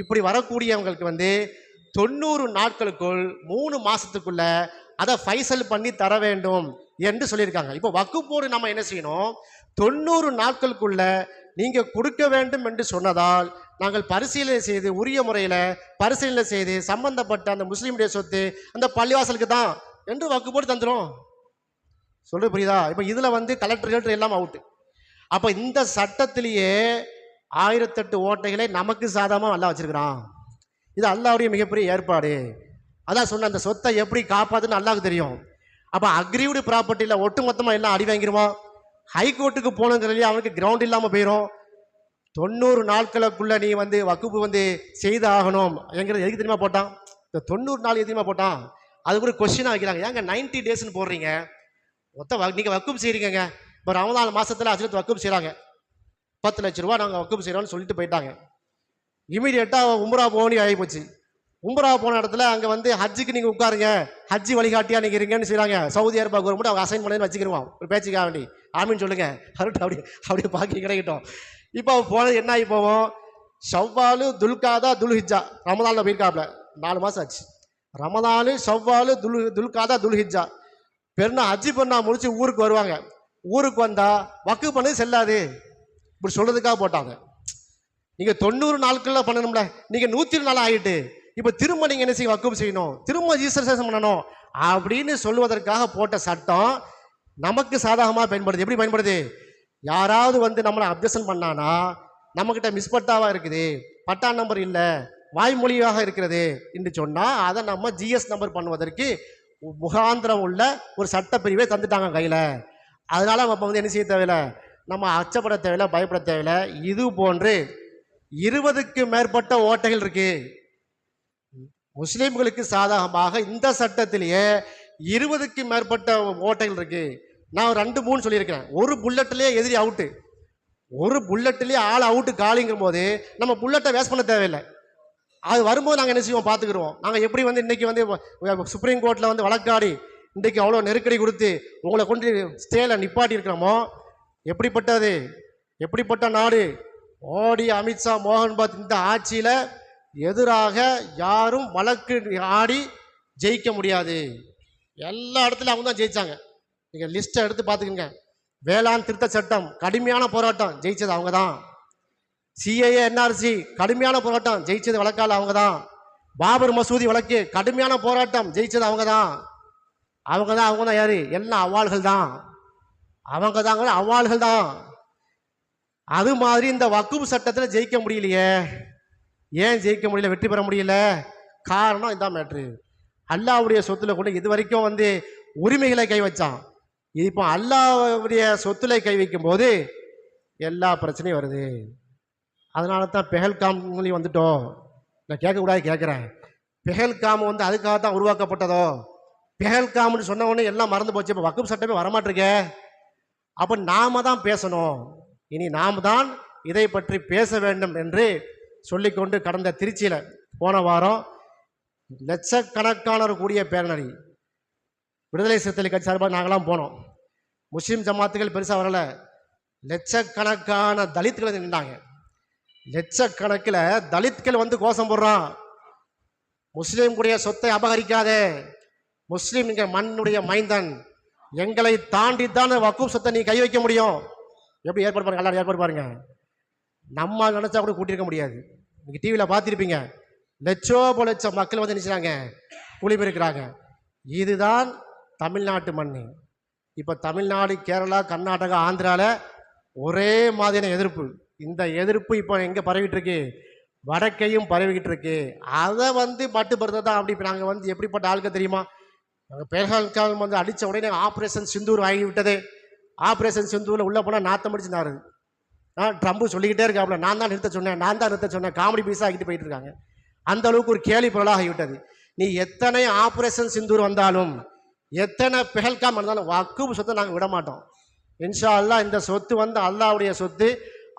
இப்படி வரக்கூடியவங்களுக்கு வந்து 90 நாட்களுக்குள் 3 மாசத்துக்குள்ள அதை ஃபைசல் பண்ணி தர வேண்டும் என்று சொல்லியிருக்காங்க. இப்போ வக்குப் நம்ம என்ன செய்யணும்? 90 நாட்களுக்குள்ள நீங்க கொடுக்க வேண்டும் என்று சொன்னதால் நாங்கள் பரிசீலனை செய்து உரிய முறையில் பரிசீலனை செய்து சம்பந்தப்பட்ட அந்த முஸ்லீமுடைய சொத்து அந்த பள்ளிவாசலுக்கு தான் என்று வக்குப் தந்துடும். சொல்றது புரியுதா? இப்போ இதுல வந்து கலெக்டர் எல்லாம் அவுட்டு. அப்ப இந்த சட்டத்திலேயே 1008 ஓட்டைகளை நமக்கு சாதகமாக அல்லாஹ் வச்சிருக்கிறான். இது அல்லாஹ்வுடைய மிகப்பெரிய ஏற்பாடு. அதான் சொன்ன அந்த சொத்தை எப்படி காப்பாதுன்னு அல்லாஹ்வுக்கு தெரியும். அப்ப அக்ரீவ்டு ப்ராப்பர்ட்டியில் ஒட்டுமொத்தமாக எல்லாம் அடி வாங்கிடுவான். ஹைகோர்ட்டுக்கு போனதுலேயே அவனுக்கு கிரவுண்ட் இல்லாமல் போயிடும். 90 நாட்களுக்குள்ள நீ வந்து வக்குப்பு வந்து செய்து ஆகணும் என்கிறது எதுக்கு தெரியுமா போட்டான்? இந்த 90 நாள் எதுமா போட்டான்? அது கூட கொஸ்டினாக வைக்கிறாங்க. ஏங்க 90 டேஸ்ன்னு போடுறீங்க? நீங்கள் வக்குப்பு செய்கிறீங்க. இப்போ ரமலான் மாசத்துல அஜரத் வக்குப் செய்கிறாங்க, 10 லட்ச ரூபா நாங்கள் வக்குப் செய்கிறோம்னு சொல்லிட்டு போயிட்டாங்க. இமீடியட்டாக உம்ரா போகணும் ஆகி போச்சு. உம்ரா போன இடத்துல அங்கே வந்து ஹஜ்ஜுக்கு நீங்கள் உட்காருங்க, ஹஜ்ஜி வழிகாட்டியா நீங்கள் இருங்கன்னு செய்கிறாங்க. சவுதி அரேபியா கவர்மெண்ட் அவங்க அசைன் பண்ணி வச்சுக்கிடுவான் ஒரு பேச்சுக்காக வேண்டி. ஆமின்னு சொல்லுங்க, அவர்கிட்ட அப்படியே பாக்கி கிடைக்கட்டும். இப்போ போனது என்ன ஆகி போவோம்? ஷவ்வாலு துல்காதா துல்ஹிஜ்ஜா ரமதானில் போயிருக்காப்ல 4 மாதம் ஆச்சு. ரமதானு ஷவ்வாலு துல்காதா துல்ஹிஜ்ஜா பெருனா ஹஜ்ஜி பெருனா முடிச்சு ஊருக்கு வருவாங்க. ஊருக்கு வந்தா வக்கு பண்ணது செல்லாது இப்படி சொல்றதுக்காக போட்டாங்க. நீங்க 90 நாட்கள்ல பண்ணணும்ல, நீங்க 100 நாள் ஆகிட்டு இப்ப திரும்ப நீங்க என்ன செய்ய வக்கு செய்யணும், திரும்ப ரிஜிஸ்ட்ரேஷன் பண்ணணும் அப்படின்னு சொல்லுவதற்காக போட்ட சட்டம் நமக்கு சாதகமாக பயன்படுது. எப்படி பயன்படுது? யாராவது வந்து நம்மளை அப்ஜெக்ஷன் பண்ணானா, நம்மக்கிட்ட மிஸ்பட்டாவா இருக்குது, பட்டா நம்பர் இல்லை, வாய்மொழியாக இருக்கிறது என்று சொன்னால் அதை நம்ம ஜிஎஸ் நம்பர் பண்ணுவதற்கு முகாந்திரம் உள்ள ஒரு சட்டப்பிரிவை தந்துட்டாங்க கையில். அதனால நம்ம வந்து என்ன செய்ய தேவையில்லை, நம்ம அச்சப்பட தேவையில்லை, பயப்பட தேவையில்லை. இது போன்று 20க்கு மேற்பட்ட ஓட்டைகள் இருக்கு முஸ்லீம்களுக்கு சாதகமாக. இந்த சட்டத்திலேயே 20க்கு மேற்பட்ட ஓட்டைகள் இருக்கு. நான் 2-3 சொல்லியிருக்கிறேன். ஒரு புல்லட்லேயே எதிரி அவுட்டு, ஒரு புல்லட்லேயே ஆள் அவுட்டு காலிங்கும் போது நம்ம புல்லட்டை வேஸ்ட் பண்ண தேவையில்லை. அது வரும்போது நாங்கள் என்ன செய்வோம் பார்த்துக்குருவோம். நாங்கள் எப்படி வந்து இன்றைக்கி வந்து சுப்ரீம் கோர்ட்டில் வந்து வழக்காடி இன்றைக்கி அவ்வளோ நெருக்கடி கொடுத்து உங்களை கொண்டு ஸ்டேல நிப்பாட்டி இருக்கிறோமோ, எப்படிப்பட்ட நாடு? மோடி, அமித்ஷா, மோகன்பாத் இந்த ஆட்சியில் எதிராக யாரும் வழக்கு ஆடி ஜெயிக்க முடியாது. எல்லா இடத்துலையும் அவங்க தான் ஜெயிச்சாங்க. நீங்கள் லிஸ்ட்டை எடுத்து பார்த்துக்குங்க. வேளாண் திருத்த சட்டம் கடுமையான போராட்டம், ஜெயிச்சது அவங்க தான். சிஏஏ என்ஆர்சி கடுமையான போராட்டம், ஜெயிச்சது வழக்கால் அவங்க தான். பாபர் மசூதி வழக்கு கடுமையான போராட்டம், ஜெயிச்சது அவங்க தான். அவங்க தான் யாரு? எல்லாம் அவ்வாள்கள் தான், அவ்வாள்கள் தான். அது மாதிரி இந்த வக்குப் சட்டத்தில் ஜெயிக்க முடியலையே. ஏன் ஜெயிக்க முடியல, வெற்றி பெற முடியல? காரணம் இதான் மேட்ரு. அல்லாஹ்வுடைய சொத்துல கூட இது வரைக்கும் வந்து உரிமைகளை கை வச்சான். இப்போ அல்லாஹ்வுடைய சொத்துல கை வைக்கும் போது எல்லா பிரச்சனையும் வருது. அதனால தான் பெஹல்காம்லையும் வந்துட்டோம். நான் கேட்கக்கூடாது, கேட்குறேன். பெஹல்காம் வந்து அதுக்காக தான் உருவாக்கப்பட்டதோ? பெஹல்காம்னு சொன்ன உடனே எல்லாம் மறந்து போச்சு. இப்போ வக்குப் சட்டமே வரமாட்டிருக்கே. அப்போ நாம தான் பேசணும். இனி நாம் தான் இதை பற்றி பேச வேண்டும் என்று சொல்லிக்கொண்டு கடந்த திருச்சியில் போன வாரம் லட்சக்கணக்கானவர் கூடிய பேரணி விடுதலை சிறுத்தைகள் கட்சி சார்பாக நாங்களாம் போனோம். முஸ்லீம் ஜமாத்துகள் பெருசாக வரலை, லட்சக்கணக்கான தலித்துகள் நின்றாங்க. லட்சக்கணக்கில் தலித்கள் வந்து கோஷம் போடுறான், முஸ்லீம் கூடிய சொத்தை அபகரிக்காதே, முஸ்லீம் இங்கே மண்ணுடைய மைந்தன், எங்களை தாண்டி தான் வக்குப் சொத்தை நீ கை வைக்க முடியும். எப்படி ஏற்பாடு பாருங்க, எல்லாரும் ஏற்பாடு பாருங்க. நம்ம நினைச்சா கூட கூட்டியிருக்க முடியாது. நீங்கள் டிவியில் பார்த்துருப்பீங்க, லட்சம் மக்கள் வந்து நினைச்சாங்க, குளிபெருக்கிறாங்க. இதுதான் தமிழ்நாட்டு மண். இப்போ தமிழ்நாடு, கேரளா, கர்நாடகா, ஆந்திராவில் ஒரே மாதிரியான எதிர்ப்பு. இந்த எதிர்ப்பு இப்போ எங்கே பரவிட்டு இருக்கு? வடக்கையும் பரவிக்கிட்டு இருக்கு. அதை வந்து மட்டுப்படுத்த தான். அப்படி இப்போ நாங்கள் வந்து எப்படிப்பட்ட ஆளுக்க தெரியுமா? நாங்கள் பெஹல்காம் வந்து அடித்த உடனே ஆப்ரேஷன் சிந்தூர் ஆகிவிட்டது. ஆப்ரேஷன் சிந்தூரில் உள்ளே போனால் நாத்தம் அடிச்சுனாரு. ட்ரம்ப் சொல்லிக்கிட்டே இருக்காப்புல, நான் தான் நிறுத்த சொன்னேன், காமெடி பீஸாக ஆகிட்டு போயிட்டு இருக்காங்க. அந்த அளவுக்கு ஒரு கேலி பொருளாக ஆகிவிட்டது. நீ எத்தனை ஆப்ரேஷன் சிந்தூர் வந்தாலும், எத்தனை பெஹல்காம் வந்தாலும் வக்குப் சொத்தை நாங்கள் விட மாட்டோம். இன்ஷா அல்லாஹ் இந்த சொத்து வந்து அல்லாஹ்வுடைய சொத்து.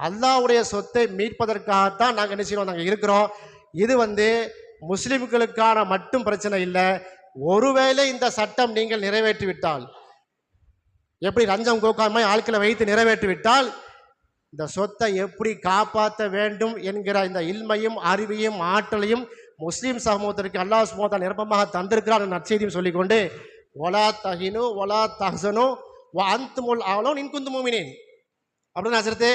அல்லாஹ்வுடைய சொத்தை மீட்பதற்காகத்தான் நாங்கள் என்ன செய்யறோம், நாங்கள் இருக்கிறோம். இது வந்து முஸ்லிம்களுக்கான மட்டும் பிரச்சனை இல்லை. ஒருவேளை இந்த சட்டம் நீங்கள் நிறைவேற்றிவிட்டால், எப்படி ரஞ்சம் கோகாமை ஆட்களை வைத்து நிறைவேற்றிவிட்டால், இந்த சொத்தை எப்படி காப்பாற்ற வேண்டும் என்கிற இந்த இல்மையும் அறிவையும் ஆற்றலையும் முஸ்லீம் சமூகத்திற்கு அல்லாஹ் சுப்ஹானஹு வ தஆலா நிரப்பமாக தந்திருக்கிறார் என்ற நற்செய்தியும் சொல்லிக்கொண்டு, ஒலா தஹினு ஒலா தஹ்சனு வ அன்துமுல் அலௌன் இன் குன்தும் முஃமினீன் அப்படின்னு அசரத்து.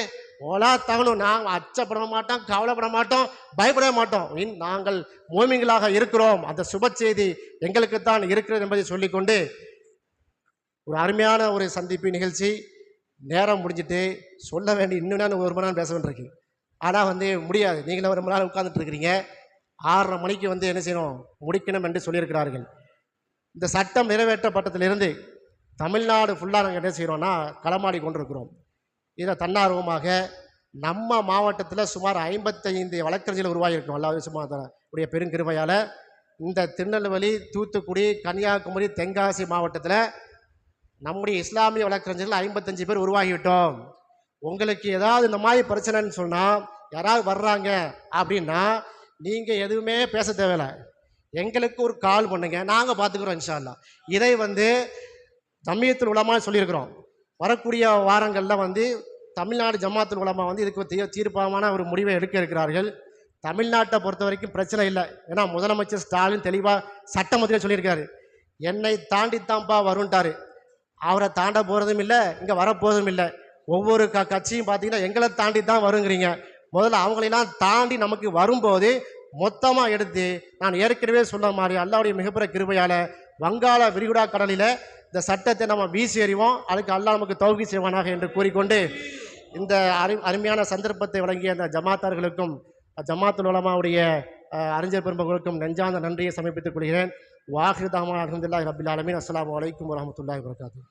ஒலா தஹனு, நாங்கள் அச்சப்பட மாட்டோம், கவலைப்பட மாட்டோம், பயப்பட மாட்டோம், நாங்கள் மோமின்களாக இருக்கிறோம், அந்த சுப செய்தி எங்களுக்கு தான் இருக்கிறது என்பதை சொல்லிக்கொண்டு, ஒரு அருமையான ஒரு சந்திப்பு நிகழ்ச்சி. நேரம் முடிஞ்சிட்டு சொல்ல வேண்டிய இன்னும் நான் 1 மணி நேரம் பேச வேண்டியிருக்கு. ஆனால் வந்து முடியாது, நீங்களும் 1 மணி நேரம் உட்கார்ந்துட்டு இருக்கிறீங்க. 6:30 மணிக்கு வந்து என்ன செய்யணும், முடிக்கணும் என்று சொல்லியிருக்கிறார்கள். இந்த சட்டம் நிறைவேற்றப்பட்டதிலிருந்து தமிழ்நாடு ஃபுல்லாக நாங்கள் என்ன செய்கிறோன்னா களமாடி கொண்டிருக்கிறோம். இதை தன்னார்வமாக நம்ம மாவட்டத்தில் சுமார் 55 வழக்கறிஞர்கள் உருவாகியிருக்கோம். அல்லாஹ் சுப்ஹானஹு உடைய பெருங்கிருபையால் இந்த திருநெல்வேலி, தூத்துக்குடி, கன்னியாகுமரி, தென்காசி மாவட்டத்தில் நம்முடைய இஸ்லாமிய வழக்கறிஞர்கள் 55 பேர் உருவாகிவிட்டோம். உங்களுக்கு ஏதாவது இந்த மாதிரி பிரச்சனைன்னு சொன்னால், யாராவது வர்றாங்க அப்படின்னா நீங்கள் எதுவுமே பேச தேவையில்லை, எங்களுக்கு ஒரு கால் பண்ணுங்க, நாங்கள் பார்த்துக்குறோம் இன்ஷா அல்லாஹ். இதை வந்து ஜம்மியத்துல் உலமா சொல்லியிருக்கிறோம். வரக்கூடிய வாரங்களில் வந்து தமிழ்நாடு ஜமாத்துல் உலமா வந்து இதுக்கு தீர்ப்பான ஒரு முடிவை எடுக்க இருக்கிறார்கள். தமிழ்நாட்டை பொறுத்த வரைக்கும் பிரச்சனை இல்லை. ஏன்னா முதலமைச்சர் ஸ்டாலின் தெளிவாக சட்டமத்திலே சொல்லியிருக்காரு, என்னை தாண்டித்தான்ப்பா வரும்ட்டாரு. அவரை தாண்ட போகிறதும் இல்லை, இங்கே வரப்போகிறதும் இல்லை. ஒவ்வொரு கட்சியும் பார்த்தீங்கன்னா எங்களை தாண்டி தான் வருங்கிறீங்க. முதல்ல அவங்களெல்லாம் தாண்டி நமக்கு வரும்போது மொத்தமாக எடுத்து, நான் ஏற்கனவே சொன்ன மாதிரி அல்லாஹ்வுடைய மிகப்பெரிய கிருபையால் வங்காள விரிகுடா கடலில் இந்த சட்டத்தை நம்ம வீசி எறிவோம். அதுக்கு அல்லாஹ் நமக்கு தௌஃபீக் செய்வானாக என்று கூறிக்கொண்டு, இந்த அருமையான சந்தர்ப்பத்தை வழங்கிய அந்த ஜமாத்தார்களுக்கும் ஜமாத்துல் உலமாவுடைய அறிஞர் பெருமக்களுக்கும் நெஞ்சார்ந்த நன்றியை சமர்ப்பித்துக் கொள்கிறேன். வாஹிர் தாமா அல்ஹம்துலில்லாஹி ரப்பில் ஆலமீன். அஸ்ஸலாமு அலைக்கும் வரஹ்மத்துல்லாஹி வபரகாத்துஹு.